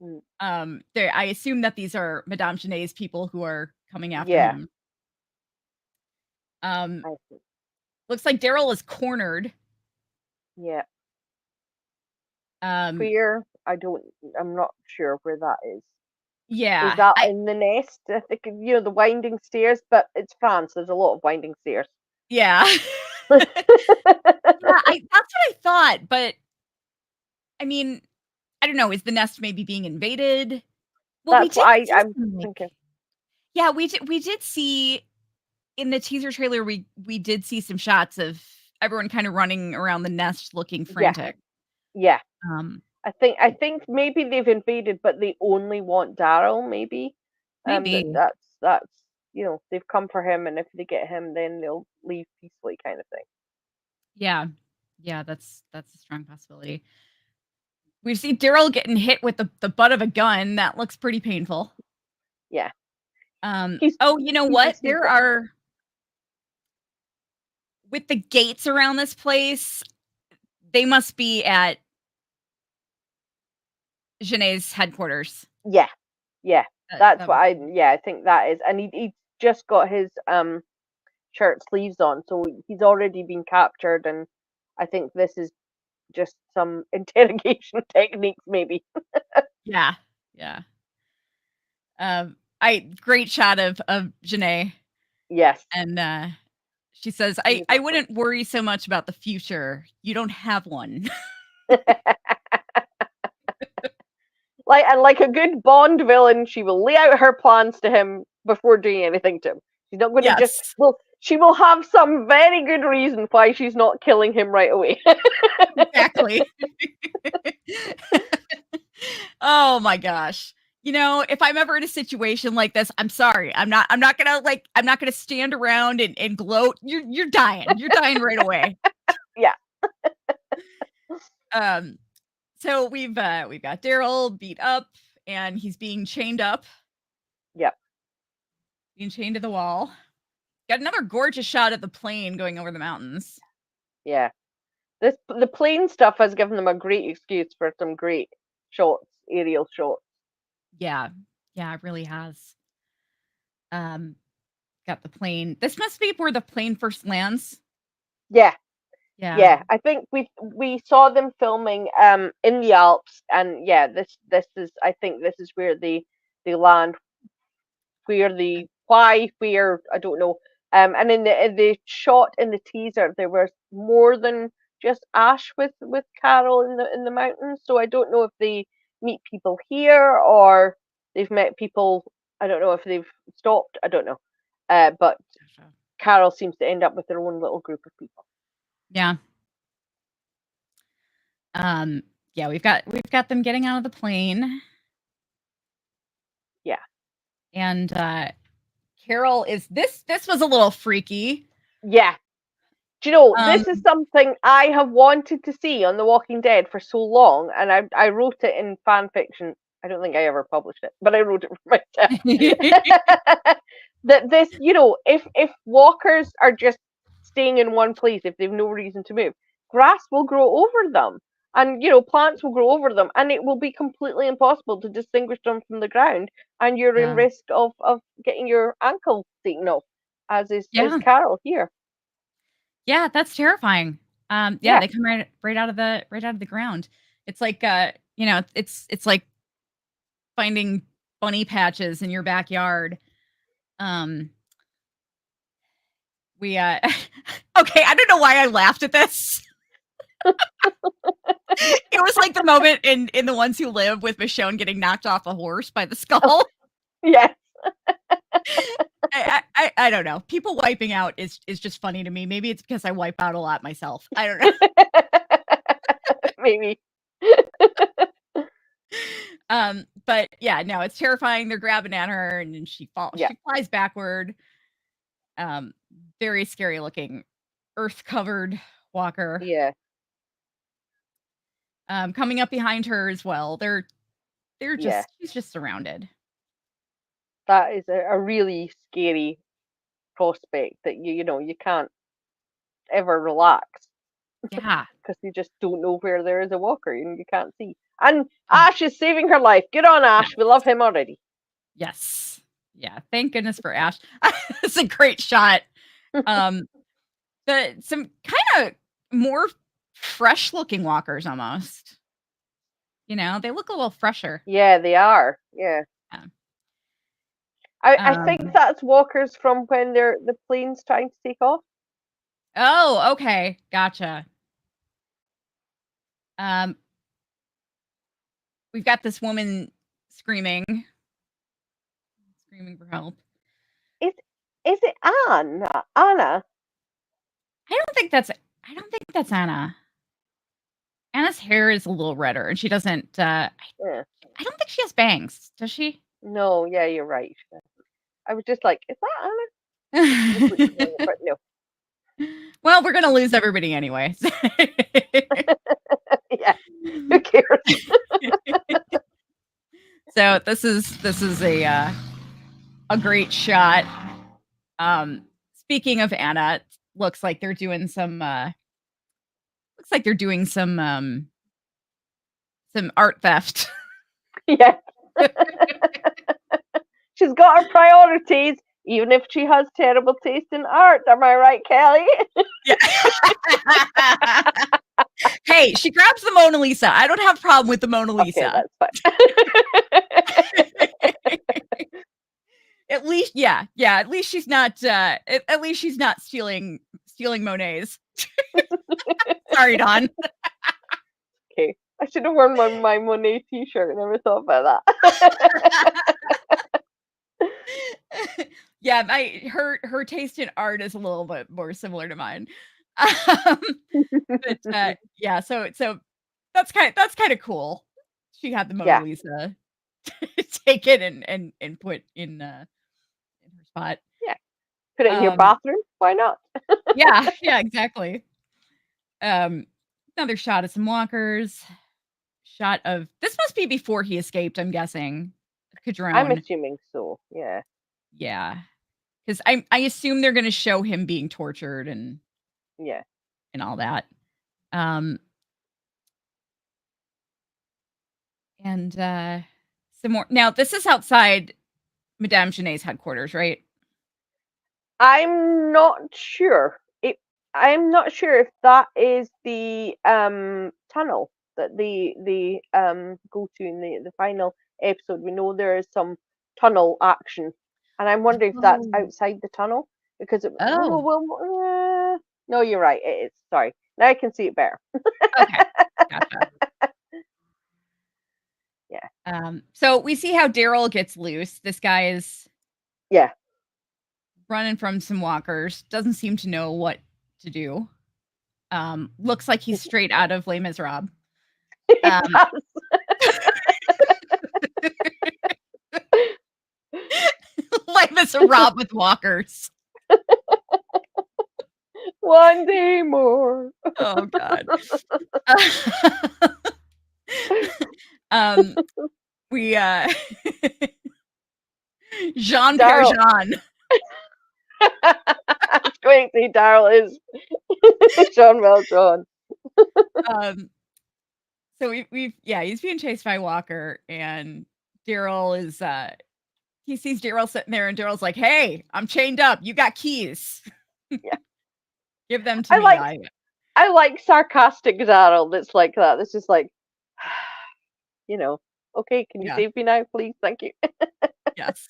Mm, I assume that these are Madame Genet's people who are coming after yeah, him. Um, I see. looks like Daryl is cornered. Yeah. Um, Where? I'm not sure where that is. Is yeah, that in the nest? I think, the winding stairs, but it's France. There's a lot of winding stairs. yeah. Yeah, I that's what I thought, but I mean, I don't know, is the nest maybe being invaded? Well, we That's what did see I'm some, thinking. yeah, we did see in the teaser trailer, we did see some shots of everyone kinda running around the nest looking Yeah, frantic. yeah. Um, I think maybe they've invaded, but they only want Daryl. Maybe, maybe. that's they've come for him, and if they get him, then they'll leave peacefully, kind of thing. Yeah. Yeah, that's a strong possibility. We see Daryl getting hit with the butt of a gun, that looks pretty painful. Yeah, he's Oh, you know he's what? received There it. are with the gates around this place, they must be at Genet's headquarters. Yeah, yeah. That That's that what would I think that is, and he just got his shirt sleeves on, so he's already been captured, and I think this is just some interrogation techniques, maybe. yeah, yeah. I great shot of Genet, Yes. and, she says, "I Beautiful. wouldn't worry so much about the future. You don't have one." Like a good Bond villain, she will lay out her plans to him before doing anything to him. She's not going to just Yes, well, she will have some very good reason why she's not killing him right away. exactly. Oh my gosh. You know, if I'm ever in a situation like this, I'm sorry. I'm not gonna stand around and gloat. You're dying. You're dying right away. Yeah. Um, so we've got Daryl beat up and he's Yeah. being chained to the wall. Got another gorgeous shot of the plane going over the mountains. Yeah. The plane stuff has given them a great excuse for some great shots, aerial shots. Yeah. Yeah, it really has. Um, got the plane. This must be where the plane first lands. Yeah. Yeah. Yeah, I think we saw them filming in the Alps, and yeah, this is, I think this is where they land, where the why, where, I don't know. And in the shot in the teaser, there was more than just Ash with Carol in the mountains. So I don't know if they meet people here or they've met people. I don't know if they've stopped. I don't know. But Gotcha. Carol seems to end up with her own little group of people. Yeah. Um, yeah, we've got them getting out of the plane. Yeah. And Carol is this was a little freaky. Yeah. Do you know, Um, this is something I have wanted to see on The Walking Dead for so long, and I wrote it in fan fiction. I don't think I ever published it, but I wrote it for myself. That this, if walkers are just staying in one place, if they've no reason to move, grass will grow over them, and plants will grow over them, and it will be completely impossible to distinguish them from the ground, and you're in yeah. risk of getting your ankle taken off, as is Yeah. Carol here. Yeah, that's terrifying. Yeah, Yeah. they come right out of the ground. It's like it's like finding bunny patches in your backyard. Um we okay, I don't know why I laughed at this. It was like the moment in The Ones Who Live with Michonne getting knocked off a horse by the skull. Yes. I don't know. People wiping out is just funny to me. Maybe it's because I wipe out a lot myself. I don't know. Maybe. But yeah, no, it's terrifying. They're grabbing at her and then she falls. Yeah. She flies backward. Very scary looking earth covered walker. Yeah. Coming up behind her as well. Yeah. She's just surrounded. That is a really scary prospect that you can't ever relax Yeah. because you just don't know where there is a walker and you can't see. And Um, Ash is saving her life. Good on Ash. We love yes. him already. Yes. Yeah. Thank goodness for Ash. It's a great shot. Um, some kind of more fresh looking walkers almost. They look a little fresher. Yeah, they are. Yeah. Yeah. I think that's walkers from when the plane's trying to take off. Oh, okay. Gotcha. Um, we've got this woman screaming for help. Is it Anna? Anna? I don't think that's Anna. Anna's hair is a little redder, and she doesn't. Yeah. I don't think she has bangs. Does she? No, yeah, you're right. I was just like, is that Anna? But no. Well, we're gonna lose everybody anyway. Yeah. Who cares? So this is a great shot. Speaking of Anna, it looks like they're doing some some art theft. Yeah. She's got her priorities, even if she has terrible taste in art. Am I right, Kelly? Yeah. Hey, she grabs the Mona Lisa. I don't have a problem with the Mona Lisa. Okay, that's fine. At least, yeah. At least she's not. At least she's not stealing Monets. Sorry, Don. Okay, I should have worn my Monet T-shirt. Never thought about that. Yeah, her taste in art is a little bit more similar to mine. But yeah, so that's kind of cool. She had the Mona Lisa taken and put in her spot. Yeah, put it in your bathroom. Why not? Yeah, exactly. Another shot of some walkers. Shot of this must be before he escaped. I'm guessing. Cadrone. I'm assuming so. Yeah. Yeah, because I assume they're going to show him being tortured and all that. And some more. Now, this is outside Madame Gene's headquarters, right? I'm not sure. I'm not sure if that is the tunnel that they go to in the final episode. We know there is some tunnel action, and I'm wondering if that's Oh. outside the tunnel because Oh. no, you're right. It is. Sorry, now I can see it better. Okay. Gotcha. Yeah. So we see how Daryl gets loose. This guy is Yeah. running from some walkers. Doesn't seem to know what to do. Looks like he's straight out of Les Miserables. It does. Les Miserables with walkers. One day more. Oh God. We Jean Daryl. Pierre. I was going to say Daryl is Jean Valjean. So he's being chased by Walker, and Daryl is he sees Daryl sitting there, and Daryl's like, "Hey, I'm chained up. You got keys. Yeah. Give them to me." I like sarcastic Daryl that's like that. It's just like, okay, can you save me now, please? Thank you. Yes.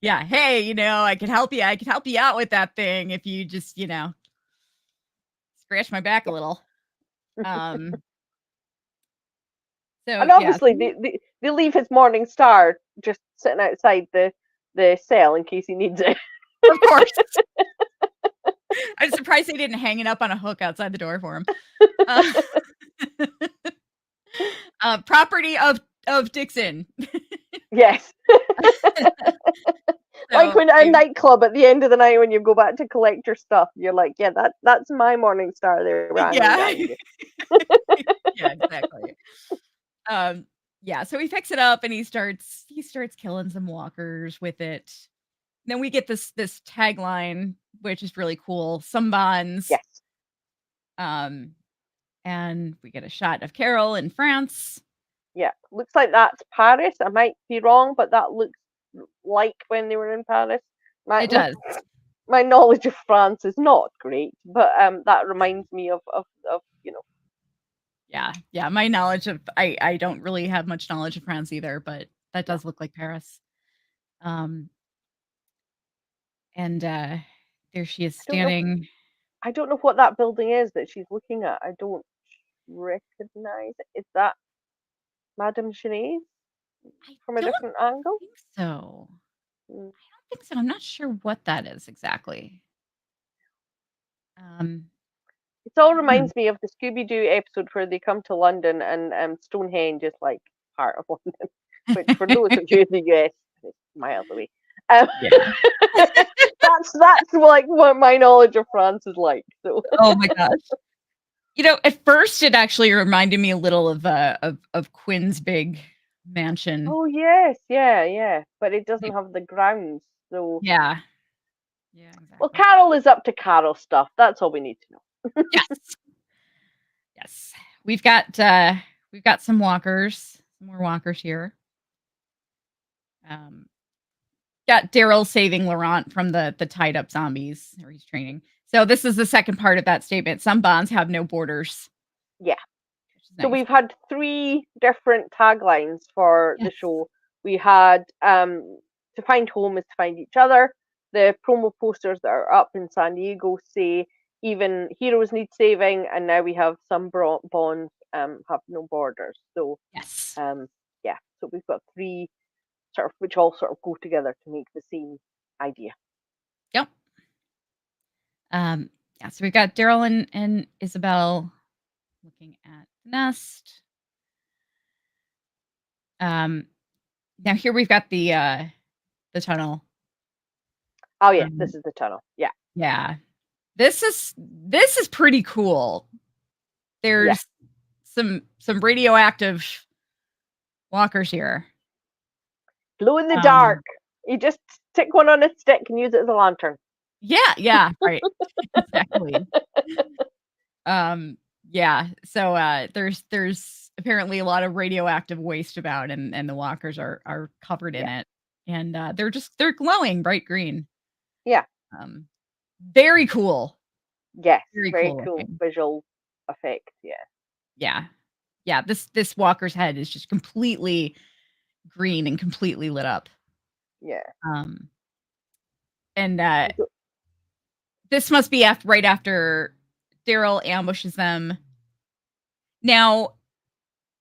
Yeah. Hey, I could help you. I could help you out with that thing if you just, scratch my back a little. So, and obviously they leave his Morning Star just sitting outside the cell in case he needs it. Of course. I'm surprised they didn't hang it up on a hook outside the door for him. Property of Dixon. Yes. Like when at a nightclub at the end of the night when you go back to collect your stuff, you're like, yeah, that's my Morning Star there. Yeah. Yeah, exactly. So he picks it up and he starts killing some walkers with it. Then we get this tagline, which is really cool. Some bonds. Yes. And we get a shot of Carol in France. Yeah, looks like that's Paris. I might be wrong, but that looks like when they were in Paris. It does. My knowledge of France is not great, but that reminds me of. Yeah. My knowledge of I don't really have much knowledge of France either, but that does look like Paris. And there she is standing. I don't know what that building is that she's looking at. I don't recognize it. Is that Madame Gene's from a different angle? I think so. I don't think so. I'm not sure what that is exactly. It all reminds me of the Scooby-Doo episode where they come to London and Stonehenge is like part of London, which for those of you in the US is miles away. That's like what my knowledge of France is like. So. Oh my gosh! At first it actually reminded me a little of Quinn's big mansion. Oh yes, yeah, but it doesn't have the grounds, so yeah, exactly. Well, Carol is up to Carol stuff. That's all we need to know. Yes. We've got some walkers, some more walkers here. Got Daryl saving Laurent from the tied up zombies, or he's training. So this is the second part of that statement. Some bonds have no borders. Yeah. So we've had 3 different taglines for the show. We had to find home is to find each other. The promo posters that are up in San Diego say even heroes need saving, and now we have some bonds have no borders. So so we've got 3 sort of which all sort of go together to make the same idea. Yep. So we've got Daryl and Isabel looking at the nest. Now here we've got the tunnel. Oh yeah, this is the tunnel. Yeah. Yeah. This is pretty cool. There's some radioactive walkers here. Glow in the dark. You just stick one on a stick and use it as a lantern. Yeah, right. Exactly. Yeah. So there's apparently a lot of radioactive waste about, and the walkers are covered in Yeah. it. And they're glowing bright green. Yeah. Um very cool. Yes. Very Very cool cool looking. visual effect. Yeah. Yeah. Yeah, this walker's head is just completely green and completely lit up. Yeah. Um and We go- this must be right after Daryl ambushes them. Now,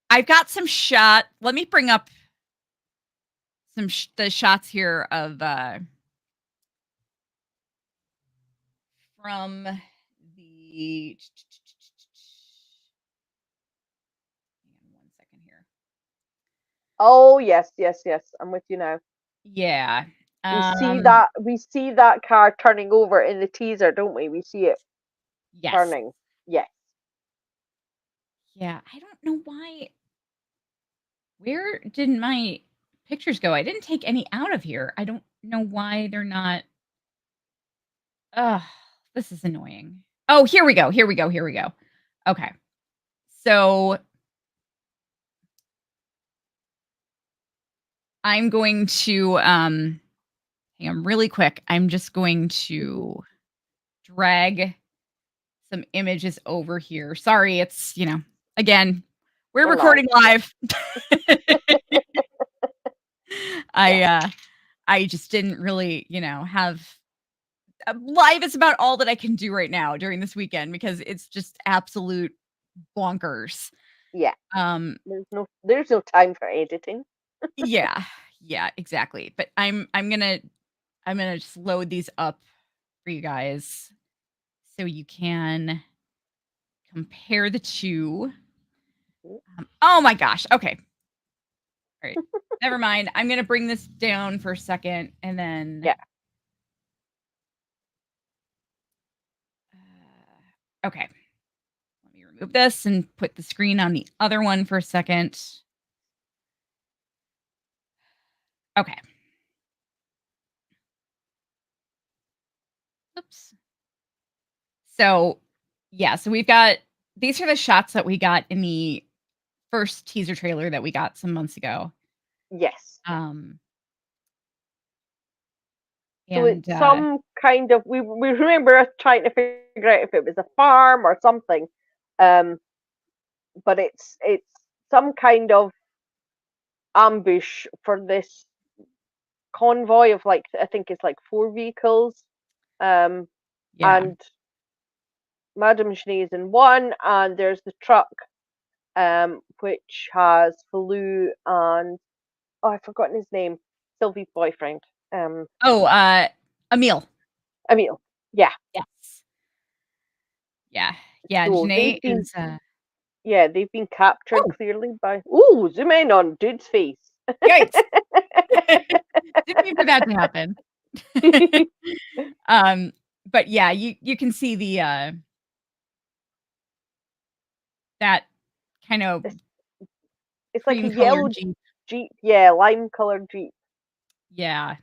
I've got some shot. Let me bring up the shots here of from the hang on 1 second here. Oh yes, yes, yes. I'm with you now. Yeah. We see Um that car turning over in the teaser, don't we? We see it yes. turning. Yes. Yeah, I don't know why. Where didn't my pictures go? I didn't take any out of here. I don't know why they're not. Ugh, this is annoying. Oh, here we go. Here we go. Here we go. Okay. So I'm going to hang on really quick. I'm just going to drag some images over here. Sorry, it's, again, we're We're live. recording live. Yeah. I just didn't really, have live is about all that I can do right now during this weekend because it's just absolute bonkers. Yeah. Um There's no time for editing. yeah. Yeah, exactly. But I'm gonna just load these up for you guys so you can compare the two. Oh my gosh. Okay. All right. Never mind. I'm gonna bring this down for a second and then Yeah. okay. Let me remove this and put the screen on the other one for a second. Okay. Oops. So, yeah, so these are the shots that we got in the first teaser trailer that we got some months ago. Yes. Um, So and it's some kind of we remember us trying to figure out if it was a farm or something. But it's some kind of ambush for this convoy of like I think it's like 4 vehicles. Um yeah. and Madame Schnee is in one and there's the truck which has Falou and oh I've forgotten his name, Sylvie's boyfriend. Oh, Emil. Emil. Yeah. Yes. Yeah. Yeah, So Janae is they've been captured oh, clearly by ooh, zoom in on dude's face. yikes. Didn't mean for that to happen. um, but yeah, you can see the that kind of it's, it's like a cream colored yellow Jeep. Jeep, yeah, lime colored Jeep. Yeah.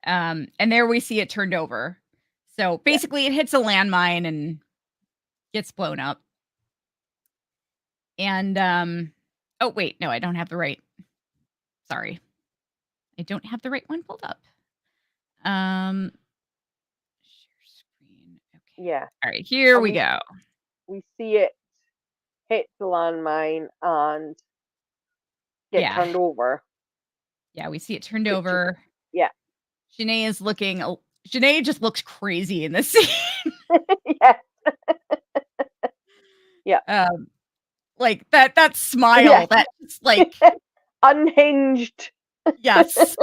And there we see it turned over. So Yeah. basically it hits a landmine and gets blown up. And oh wait, no, I don't have the right. Sorry. I don't have the right one pulled up. Share screen. Okay. Yeah. All right, here And we go. we see it hit the landmine and get Yeah. turned over. Yeah, we see it turned Which is, over. yeah. Janae is looking Janae just looks crazy in this scene. Yeah. Yeah. Like that Yeah. smile, that just like Unhinged. yes.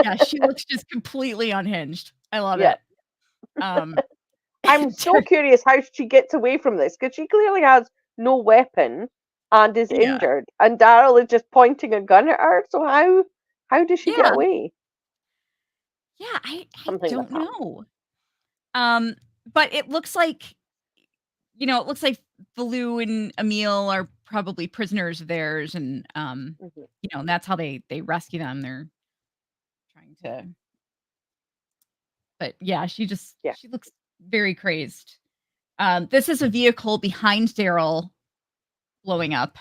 Yeah, she looks just completely unhinged. I love Yeah. it. Um I'm so curious how she gets away from this because she clearly has no weapon and is yeah. injured, and Daryl is just pointing a gun at her. So how does she get Yeah. away? Yeah, I Something don't must happen. know. Um, but it looks like, it looks like Baloo and Emil are probably prisoners of theirs, and Hmm. and that's how they rescue them. They're trying to, but yeah, Yeah. she looks very crazed. This is a vehicle behind Daryl blowing up.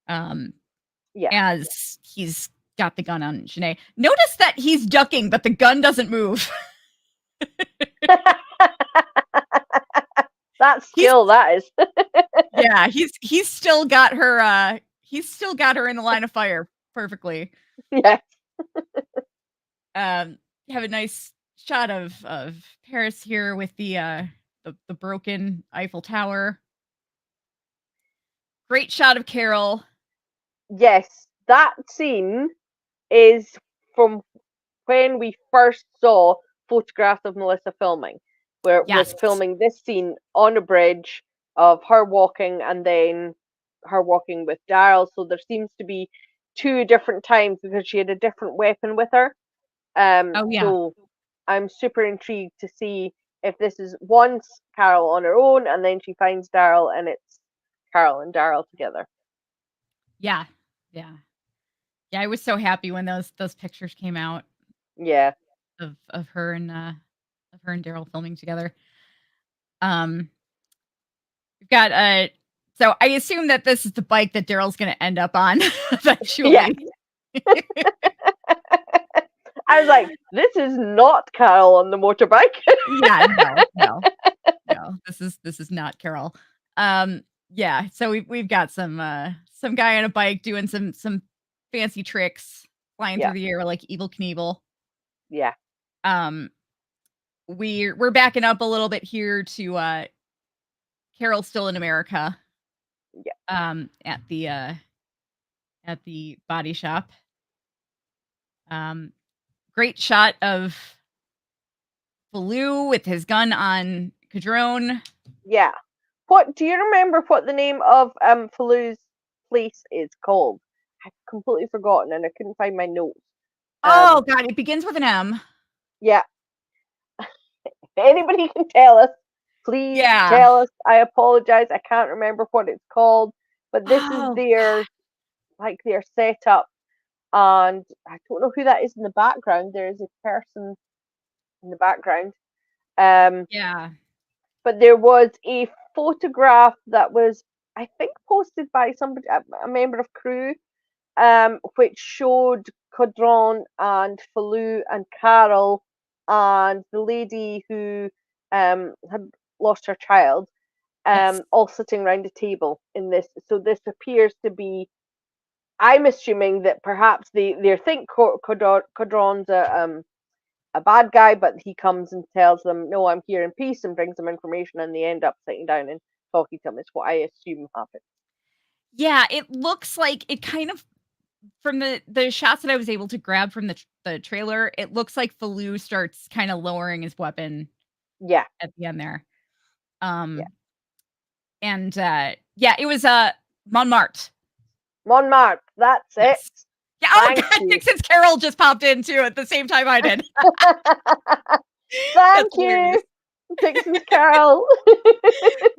As he's got the gun on Janae. Notice that he's ducking, but the gun doesn't move. That's skill, that is. Yeah, he's still got her. He's still got her in the line of fire perfectly. Yes. You have a nice shot of Paris here with the broken Eiffel Tower. Great shot of Carol. Yes, that scene is from when we first saw photographs of Melissa filming, where it was filming this scene on a bridge of her walking and then her walking with Daryl. So there seems to be 2 different times because she had a different weapon with her. So I'm super intrigued to see if this is once Carol on her own and then she finds Daryl and it's Carol and Daryl together. Yeah. I was so happy when those pictures came out. Yeah. Of her and Daryl filming together. We've got so I assume that this is the bike that Daryl's going to end up on eventually. Yeah. I was like, this is not Carol on the motorbike. No. This is not Carol. Yeah, so we've got some guy on a bike doing some fancy tricks, flying through the air like Evel Knievel. Yeah. We're backing up a little bit here to Carol still in America. Yeah. At the body shop. Great shot of Falou with his gun on Cadrone. Yeah. What do you remember what the name of Falou's place is called? I've completely forgotten and I couldn't find my notes. Oh god, it begins with an M. Yeah. If anybody can tell us, please tell us. I apologize. I can't remember what it's called. But this is their setup. And I don't know who that is in the background. There is a person in the background. But there was a photograph that was, I think, posted by somebody, a member of crew, which showed Cadrone and Falou and Carol and the lady who had lost her child, all sitting around a table in this. So this appears to be, I'm assuming that perhaps they think Cadrone's a bad guy, but he comes and tells them, no, I'm here in peace, and brings them information, and they end up sitting down and talking to him. Is what I assume happened. Yeah, it looks like it kind of, from the shots that I was able to grab from the trailer, it looks like Falou starts kind of lowering his weapon. Yeah. At the end there. And it was Montmartre. Montmartre, that's it. Yeah, oh god, Dixon's Carol just popped in too at the same time I did. Thank you, Dixon's Carol.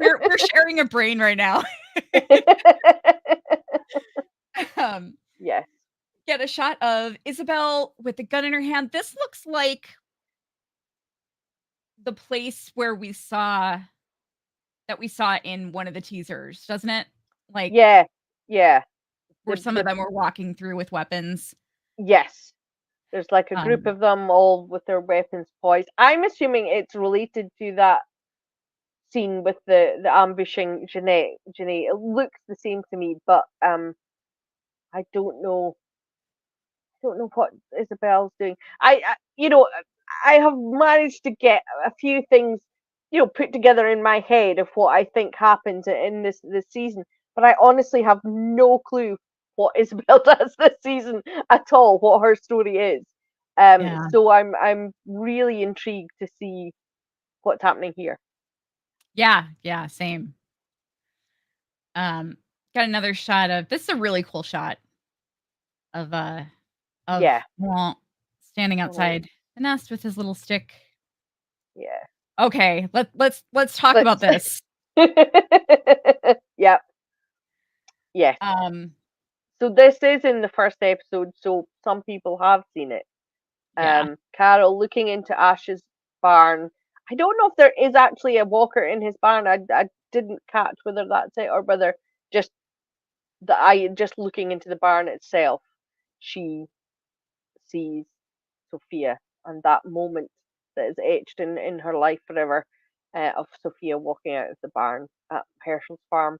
we're sharing a brain right now. Yes. Get a shot of Isabel with the gun in her hand. This looks like the place where we saw in one of the teasers, doesn't it? Like yeah. Where some of them were walking through with weapons. Yes. There's like a group of them all with their weapons poised. I'm assuming it's related to that scene with the ambushing Janae. It looks the same to me, but I don't know. I don't know what Isabel's doing. I have managed to get a few things, put together in my head of what I think happens in this season, but I honestly have no clue what Isabel does this season at all, what her story is. So I'm really intrigued to see what's happening here. Yeah, same. Got another shot of, this is a really cool shot of Laurent standing outside the nest with his little stick. Yeah. Okay, let's talk about this. Yep. Yes. So this is in the first episode, so some people have seen it. Carol looking into Ash's barn I don't know if there is actually a walker in his barn. I didn't catch whether that's it or whether just just looking into the barn itself, she sees Sophia and that moment that is etched in her life forever, of Sophia walking out of the barn at Herschel's farm.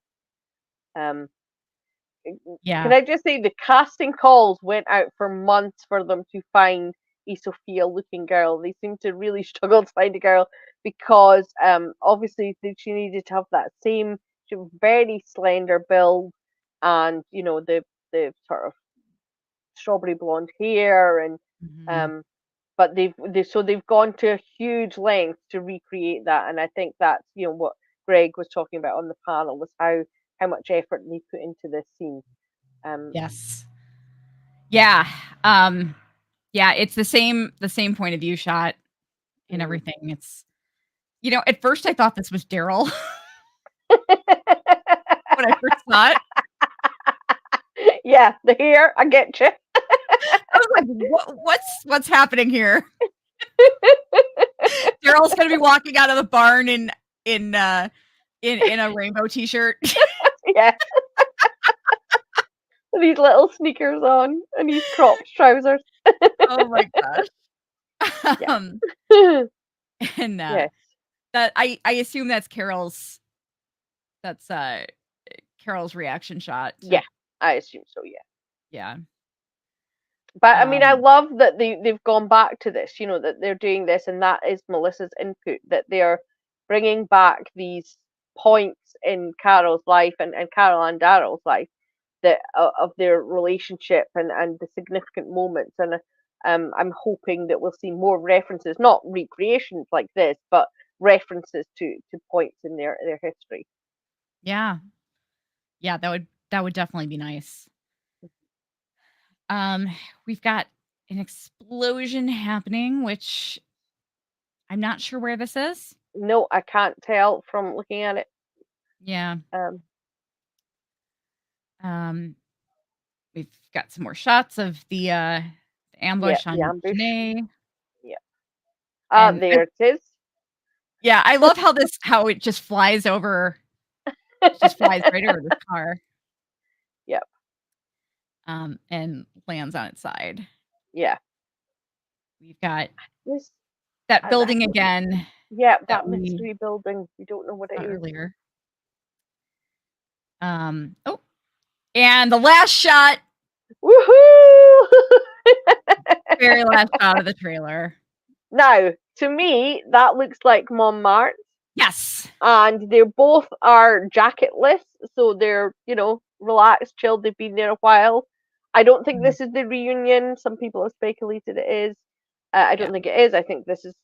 Um, can Yeah. I just say the casting calls went out for months for them to find a Sophia looking girl. They seemed to really struggle to find a girl because obviously she needed to have that same, she was very slender build, and the sort of strawberry blonde hair, and Mhm. um but they've gone to a huge length to recreate that, and I think that's what Greg was talking about on the panel, was how much effort they put into this scene. um Yes. Yeah. Um, yeah, it's the same point of view shot and mm. everything. It's at first I thought this was Daryl when I first saw it. Yeah, the hair, I get you. I was like, what's happening here? Daryl's gonna be walking out of the barn in in a rainbow t-shirt. Yeah, these little sneakers on and these cropped trousers. Oh my gosh. Yeah. And Yes. that I assume that's Carol's reaction shot. Yeah, I assume so. Yeah. Yeah. But I mean, I Um, love that they've gone back to this. That they're doing this, and that is Melissa's input. That they're bringing back these points in Carol's life, and Carol and Daryl's life, that of their relationship, and the significant moments. And I'm hoping that we'll see more references, not recreations like this, but references to points in their history. yeah. Yeah, that would definitely be nice. Um, we've got an explosion happening, which I'm not sure where this is. No, I can't tell from looking at it. Yeah. Um, Um, we've got some more shots of the yeah, ambush the on ambush. Janae. Yeah. And There it is. yeah, I love how it just flies over, it just flies right over this car, Yep. and lands on its side. Yeah. We've got This, that I building don't. again Yeah, that that we mystery building. We don't know what it saw is. earlier. Oh, and the last shot, Woohoo! very last shot of the trailer. Now, to me, that looks like Montmartre, Yes. and they both are jacketless, so they're relaxed, chilled. They've been there a while. I don't think Mhm. this is the reunion. Some people have speculated it is. I Yeah. don't think it is. I think this is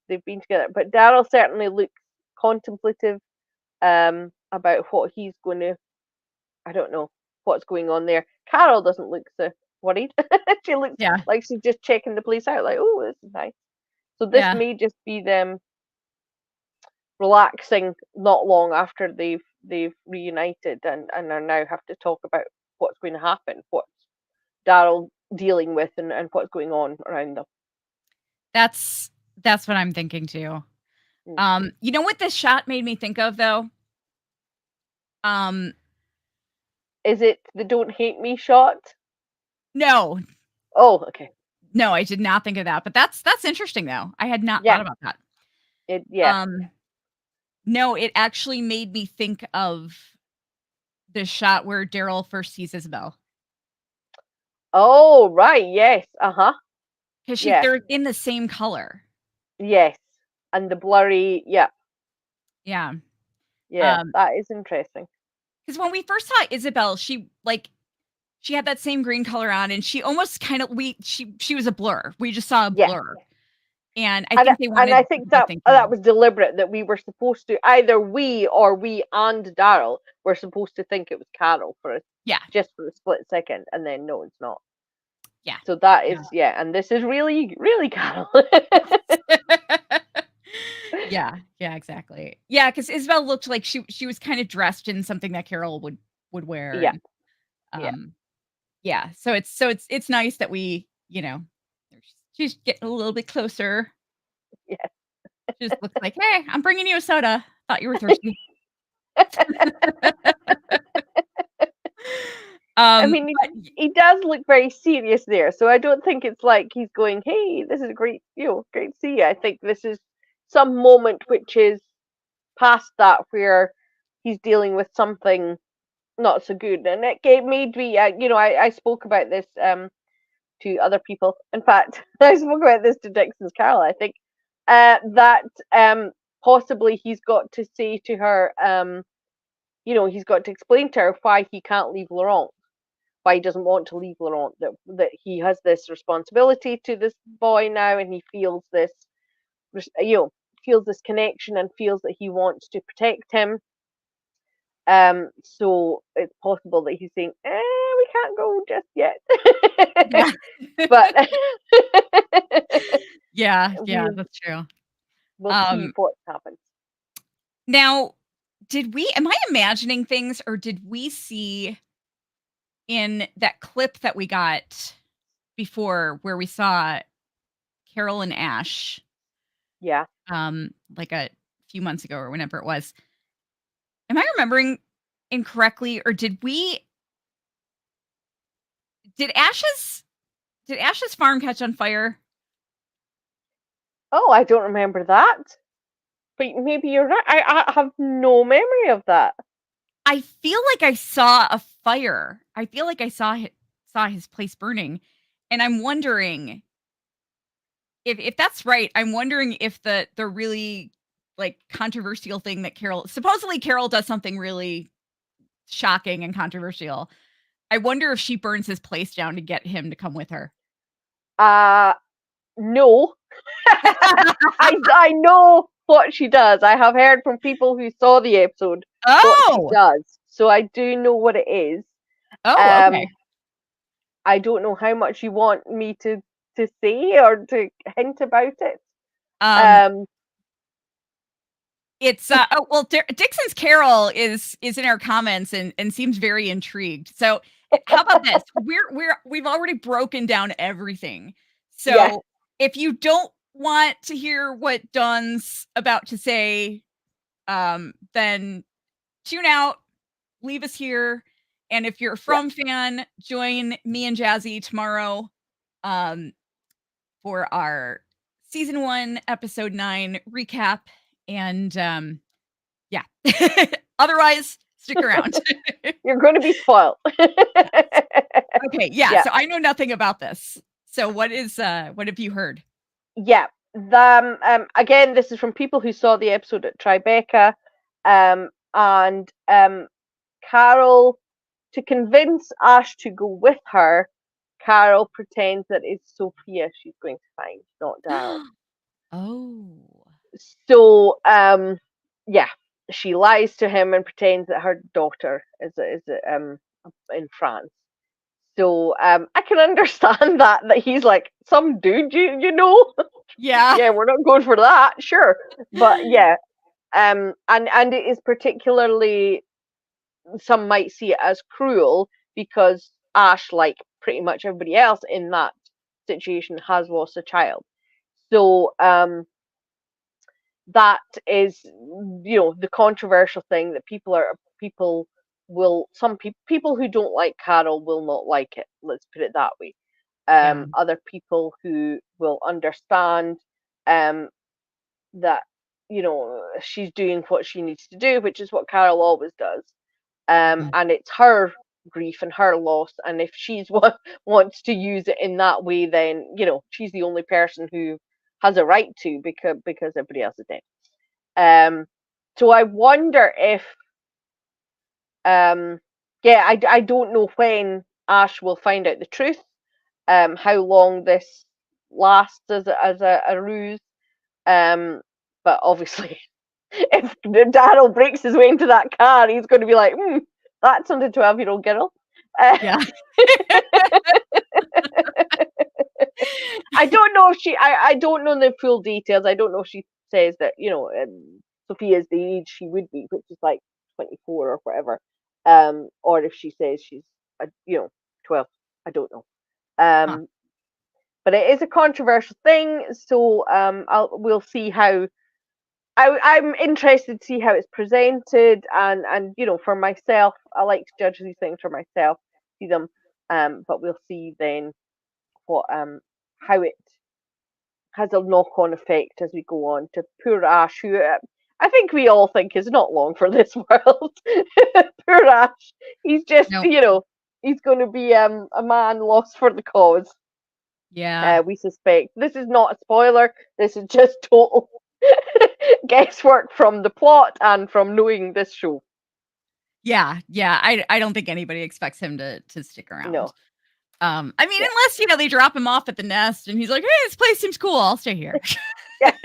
they've been together. But Daryl certainly looks contemplative, about what he's going to. I don't know what's going on there. Carol doesn't look so worried. She looks Yeah. like she's just checking the place out, like, oh, this is nice. So this Yeah. may just be them relaxing not long after they've reunited, and are now have to talk about what's going to happen, what's Daryl dealing with, and what's going on around them. That's what I'm thinking too. Mm. You know what this shot made me think of though? Um, Is it the "Don't Hate Me" shot? no. Oh, okay. No, I did not think of that, but that's interesting though. I had not Yeah. thought about that. Yeah. Um, no, it actually made me think of the shot where Daryl first sees Isabel. Oh, right. Yes. Uh-huh. 'Cause Yeah. they're in the same color. Yes. And the blurry. Yeah. Yeah. Yeah. That is interesting. Because when we first saw Isabel, she had that same green color on, and she almost kind of she was a blur. We just saw a Yeah. blur, and I And think they I wanted think people to that think that of was deliberate, that we were supposed to, either we and Daryl were supposed to think it was Carol yeah, just for a split second, and then no, it's not. yeah, So that yeah. is, yeah, and this is really really Carol. Yeah, yeah, exactly. Yeah, because Isabel looked like she was kinda dressed in something that Carol would wear, Yeah, and, yeah, um, yeah, so it's nice that she's getting a little bit closer. yeah. She just looks like, "Hey, I'm bringing you a soda. Thought you were thirsty." I mean, But he does look very serious there, so I don't think it's like he's going, "Hey, this is great, great to see you." I think this is some moment which is past that where he's dealing with something not so good, and it made me, I spoke about this to other people. In fact, I spoke about this to Dixon's Carol. I think that possibly he's got to say to her, he's got to explain to her why he can't leave Laurent, why he doesn't want to leave Laurent, that he has this responsibility to this boy now, and he feels this, feels this connection and feels that he wants to protect him. So it's possible that he's saying, we can't go just yet. yeah. But Yeah, we'll, that's true. we'll see what happens. Now, am I imagining things, or did we see in that clip that we got before where we saw Carol and Ash, Yeah. like a few months ago or whenever it was? Am I remembering incorrectly, or did Ash's farm catch on fire? Oh, I don't remember that. But maybe you're right. I have no memory of that. I feel like I saw a fire. I feel like I saw his place burning, and I'm wondering if that's right. I'm wondering if the really, like, controversial thing that supposedly Carol does something really shocking and controversial. I wonder if she burns his place down to get him to come with her. No. I know what she does. I have heard from people who saw the episode what she does. So I do know what it is. Oh, okay. I don't know how much you want me to say or to hint about it. It's Dixon's Carol is in our comments and seems very intrigued. So how about this? We've already broken down everything. So yeah. if you don't want to hear what Dawn's about to say, then tune out, leave us here. And if you're a From fan, join me and Jazzy tomorrow for our season 1, episode 9 recap. And yeah. Otherwise, stick around. You're going to be spoiled. Okay, yeah. So I know nothing about this. So what have you heard? Yeah. Again, this is from people who saw the episode at Tribeca. And Carol, to convince Ash to go with her, Carol pretends that it's Sophia she's going to find, not Daryl. Oh. So, yeah, she lies to him and pretends that her daughter is in France. So, I can understand that he's like, some dude, you know? Yeah. Yeah, we're not going for that, sure. But yeah, and it is particularly, some might see it as cruel because Ash, like pretty much everybody else in that situation, has lost a child. So that is, the controversial thing that people who don't like Carol will not like it. Let's put it that way. Other people who will understand that she's doing what she needs to do, which is what Carol always does. And it's her grief and her loss, and if she's wants to use it in that way, then she's the only person who has a right to, because everybody else is dead. So I wonder if I don't know when Ash will find out the truth, how long this lasts as a ruse, but obviously if Daryl breaks his way into that car, he's going to be like, that's on the 12-year-old girl. Yeah. I don't know if I don't know the full details. I don't know if she says that, Sophia's the age she would be, which is like 24 or whatever. Or if she says she's, 12. I don't know. But it is a controversial thing. So we'll see how I'm interested to see how it's presented, and for myself, I like to judge these things for myself, see them, but we'll see then what how it has a knock-on effect as we go on to poor Ash, who I think we all think is not long for this world. Poor Ash, he's just Nope. he's going to be a man lost for the cause. Yeah. We suspect. This is not a spoiler. This is just total guesswork from the plot and from knowing this show. Yeah. I don't think anybody expects him to stick around. No. I mean, unless they drop him off at the nest and he's like, "Hey, this place seems cool. I'll stay here." Yeah.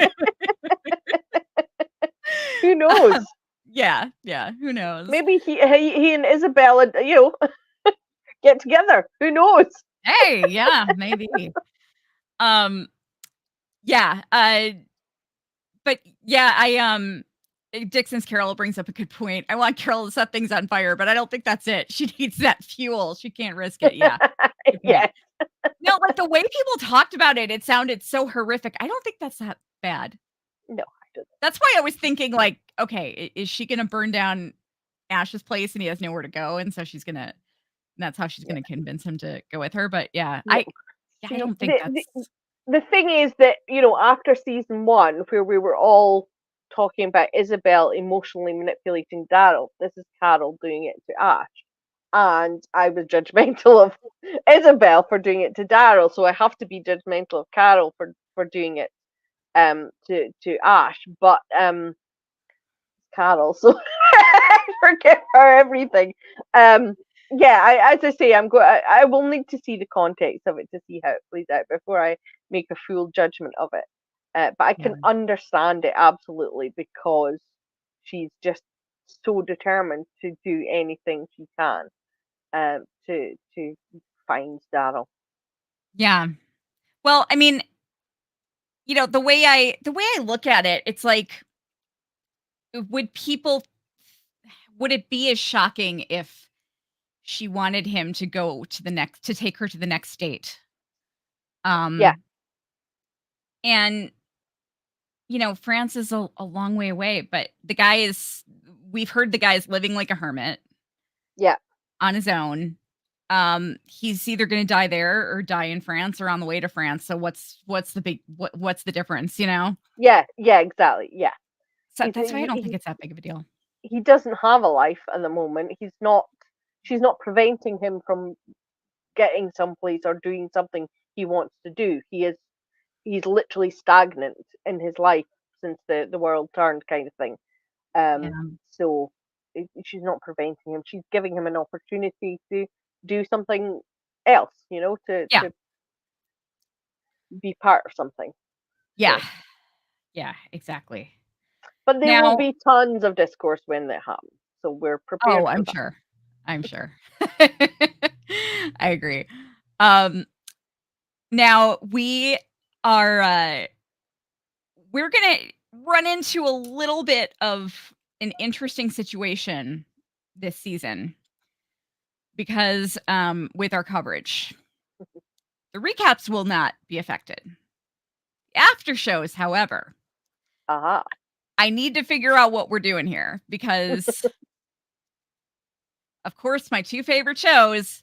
Who knows? Yeah. Who knows? Maybe he and Isabella, get together. Who knows? Hey, yeah, maybe. Yeah. But yeah, Dixon's Carol brings up a good point. I want Carol to set things on fire, but I don't think that's it. She needs that fuel. She can't risk it. Yeah. Yeah. No, like the way people talked about it, it sounded so horrific. I don't think that's that bad. No, I don't. That's why I was thinking, like, okay, is she gonna burn down Ash's place and he has nowhere to go, and so that's how she's gonna convince him to go with her. But yeah, No. I don't think that's the thing is that, after season 1, where we were all talking about Isabel emotionally manipulating Daryl, this is Carol doing it to Ash. And I was judgmental of Isabel for doing it to Daryl, so I have to be judgmental of Carol for doing it to Ash. But Carol, so I forgive her everything. Yeah, as I say, I will need to see the context of it to see how it plays out before I make a full judgment of it. But I can understand it absolutely, because she's just so determined to do anything she can to find Daryl. Yeah. Well, I mean, the way I look at it, it's like, would it be as shocking if she wanted him to take her to the next state? Yeah. And France is a long way away, but we've heard the guy's living like a hermit. Yeah. On his own. He's either going to die there or die in France or on the way to France. So what's the difference, Yeah, exactly. Yeah. So that's why I don't think it's that big of a deal. He doesn't have a life at the moment. She's not preventing him from getting someplace or doing something he wants to do. He's literally stagnant in his life since the world turned, kind of thing. So she's not preventing him. She's giving him an opportunity to do something else, to be part of something. Yeah. So. Yeah, exactly. But there will be tons of discourse when that happens. So we're prepared. Oh, I'm sure. I agree. Now we're gonna run into a little bit of an interesting situation this season, because with our coverage, the recaps will not be affected. After shows, however, I need to figure out what we're doing here, because of course my two favorite shows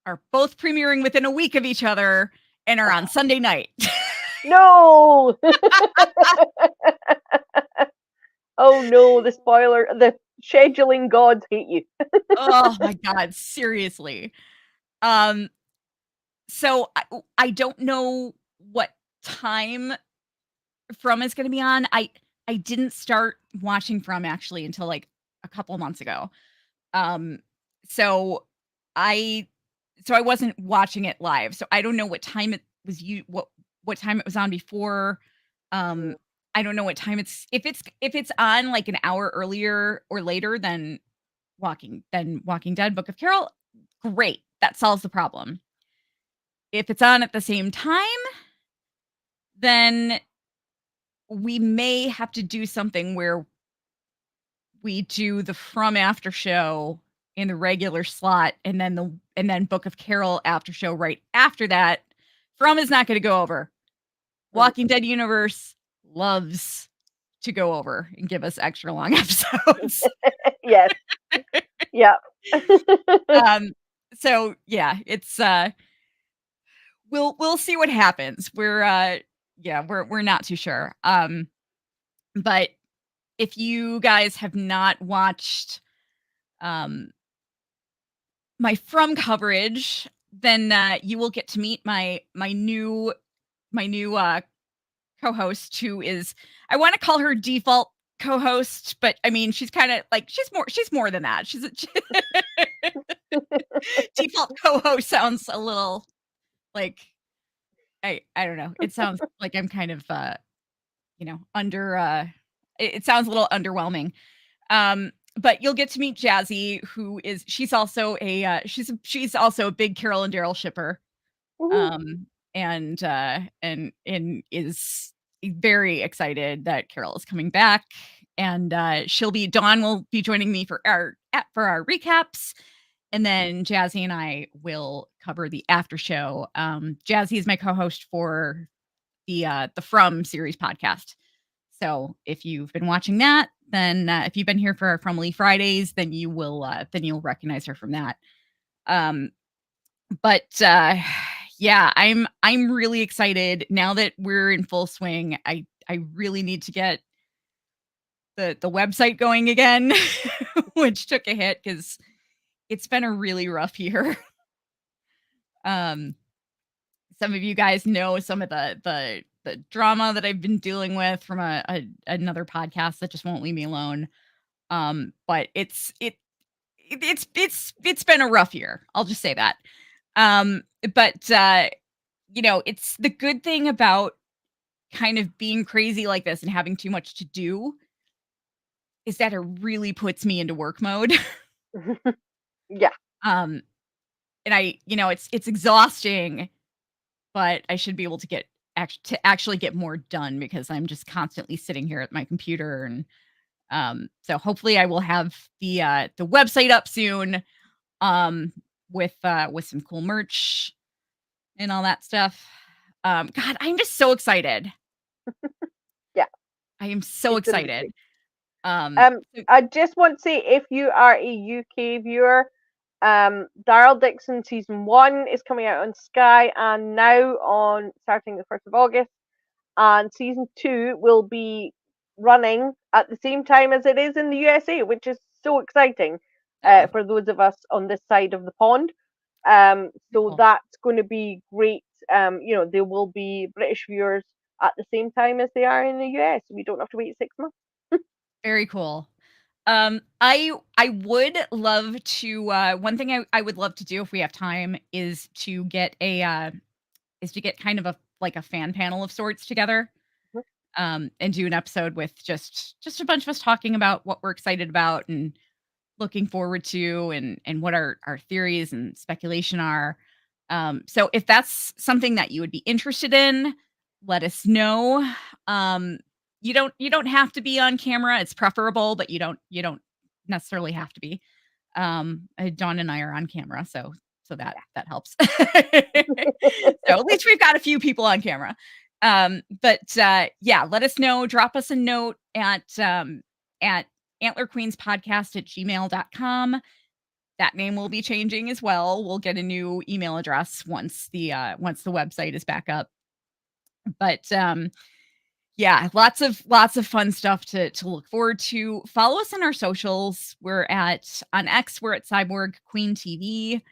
are both premiering within a week of each other and are on Sunday night. No. Oh no, the spoiler, the scheduling gods hate you. Oh my god, seriously. So I don't know what time From is going to be on. I didn't start watching From actually until like a couple of months ago. So I wasn't watching it live. So I don't know what time it was what time it was on before. I don't know what time if it's on like an hour earlier or later than Walking Dead, Book of Carol, great. That solves the problem. If it's on at the same time, then we may have to do something where we do the From after show in the regular slot, and then Book of Carol after show right after that. From is not going to go over. Walking Dead universe loves to go over and give us extra long episodes. Yes. Yeah. So yeah, it's we'll see what happens. We're not too sure. But if you guys have not watched my From coverage, then you will get to meet my new co-host, who is, I want to call her default co-host, but I mean she's kind of like she's more than that. She's a default co-host sounds a little like I don't know. It sounds like I'm kind of under it sounds a little underwhelming. But you'll get to meet Jazzy, who is she's also a big Carol and Daryl shipper. And is very excited that Carol is coming back. And Dawn will be joining me for our recaps. And then Jazzy and I will cover the after show. Jazzy is my co-host for the From series podcast. So if you've been watching that, then if you've been here for our Fromly Fridays, then you'll recognize her from that. But yeah, I'm really excited now that we're in full swing. I really need to get the website going again, which took a hit because it's been a really rough year. Some of you guys know some of the drama that I've been dealing with from another podcast that just won't leave me alone. But it's been a rough year. I'll just say that. But it's the good thing about kind of being crazy like this and having too much to do is that it really puts me into work mode. Yeah. And it's exhausting, but I should be able to actually get more done because I'm just constantly sitting here at my computer. And so hopefully I will have the website up soon, with some cool merch and all that stuff. God, I'm just so excited. Yeah. I am so excited. I just want to say, if you are a UK viewer, Daryl Dixon season 1 is coming out on Sky and now on starting the 1st of August, and season 2 will be running at the same time as it is in the USA, which is so exciting for those of us on this side of the pond. So cool. That's going to be great. There will be British viewers at the same time as they are in the US. We don't have to wait 6 months. Very cool. I would love to. One thing I would love to do if we have time is to get kind of a fan panel of sorts together, and do an episode with just a bunch of us talking about what we're excited about and looking forward to, and what our theories and speculation are. So if that's something that you would be interested in, let us know. You don't have to be on camera. It's preferable, but you don't necessarily have to be. Dawn and I are on camera, so that helps. So at least we've got a few people on camera. But yeah, let us know. Drop us a note at antlerqueenspodcast@gmail.com. That name will be changing as well. We'll get a new email address once the website is back up. But yeah, lots of fun stuff to look forward to. Follow us on our socials. On X, we're at Cyborg Queen TV,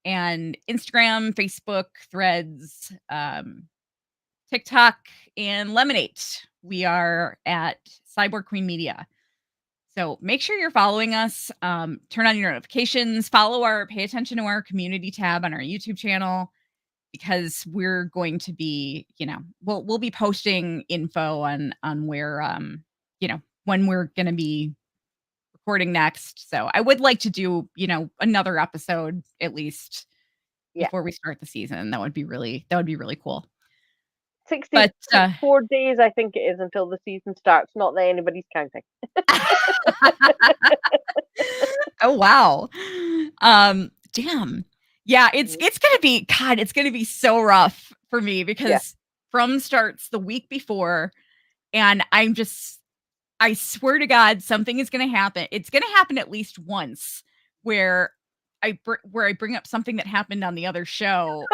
and Instagram, Facebook, Threads, TikTok, and Lemonade. We are at Cyborg Queen Media. So make sure you're following us. Turn on your notifications. Pay attention to our community tab on our YouTube channel, because we're going to be, we'll be posting info on where, when we're going to be recording next. So I would like to do, another episode at least before we start the season. That would be really cool. 64 days, I think it is, until the season starts. Not that anybody's counting. Oh, wow. Damn. Yeah, it's gonna be so rough for me because From starts the week before, and I'm just I swear to God, something is gonna happen. It's gonna happen at least once where I bring up something that happened on the other show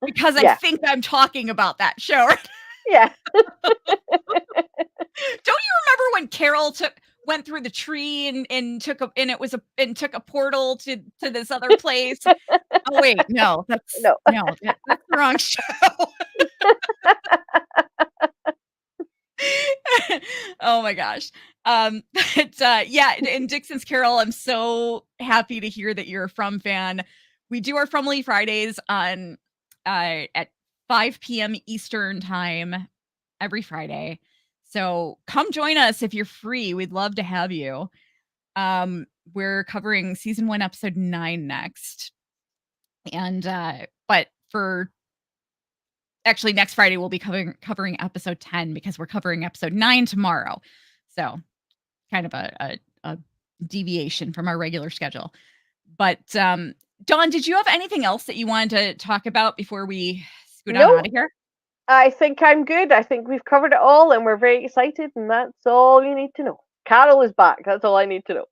because I Yeah. think I'm talking about that show. Yeah. Don't you remember when Carol went through the tree and took a portal to this other place? Oh wait, no, that's No. that's the wrong show. Oh my gosh. Yeah, in Dixon's Carol, I'm so happy to hear that you're a From fan. We do our Fromly Fridays on at 5 p.m. Eastern time every Friday. So come join us if you're free. We'd love to have you. We're covering season 1, episode 9 next. And but for actually next Friday we'll be covering episode 10 because we're covering episode 9 tomorrow. So kind of a deviation from our regular schedule. But Dawn, did you have anything else that you wanted to talk about before we scoot on out of here? I think I'm good. I think we've covered it all and we're very excited, and that's all you need to know. Carol is back. That's all I need to know.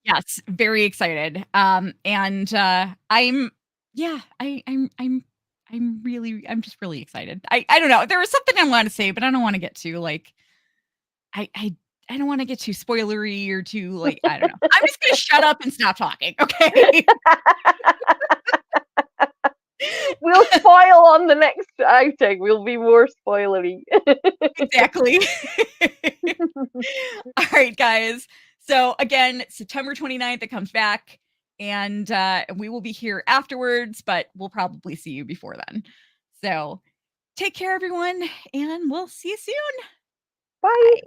Yes, very excited. I'm just really excited. I don't know. There was something I want to say, but I don't want to get too like I don't want to get too spoilery or too like I don't know. I'm just gonna shut up and stop talking, okay? We'll spoil on the next outing. We'll be more spoilery. Exactly. All right, guys. So again, September 29th, it comes back, and we will be here afterwards, but we'll probably see you before then. So take care, everyone, and we'll see you soon. Bye. Bye.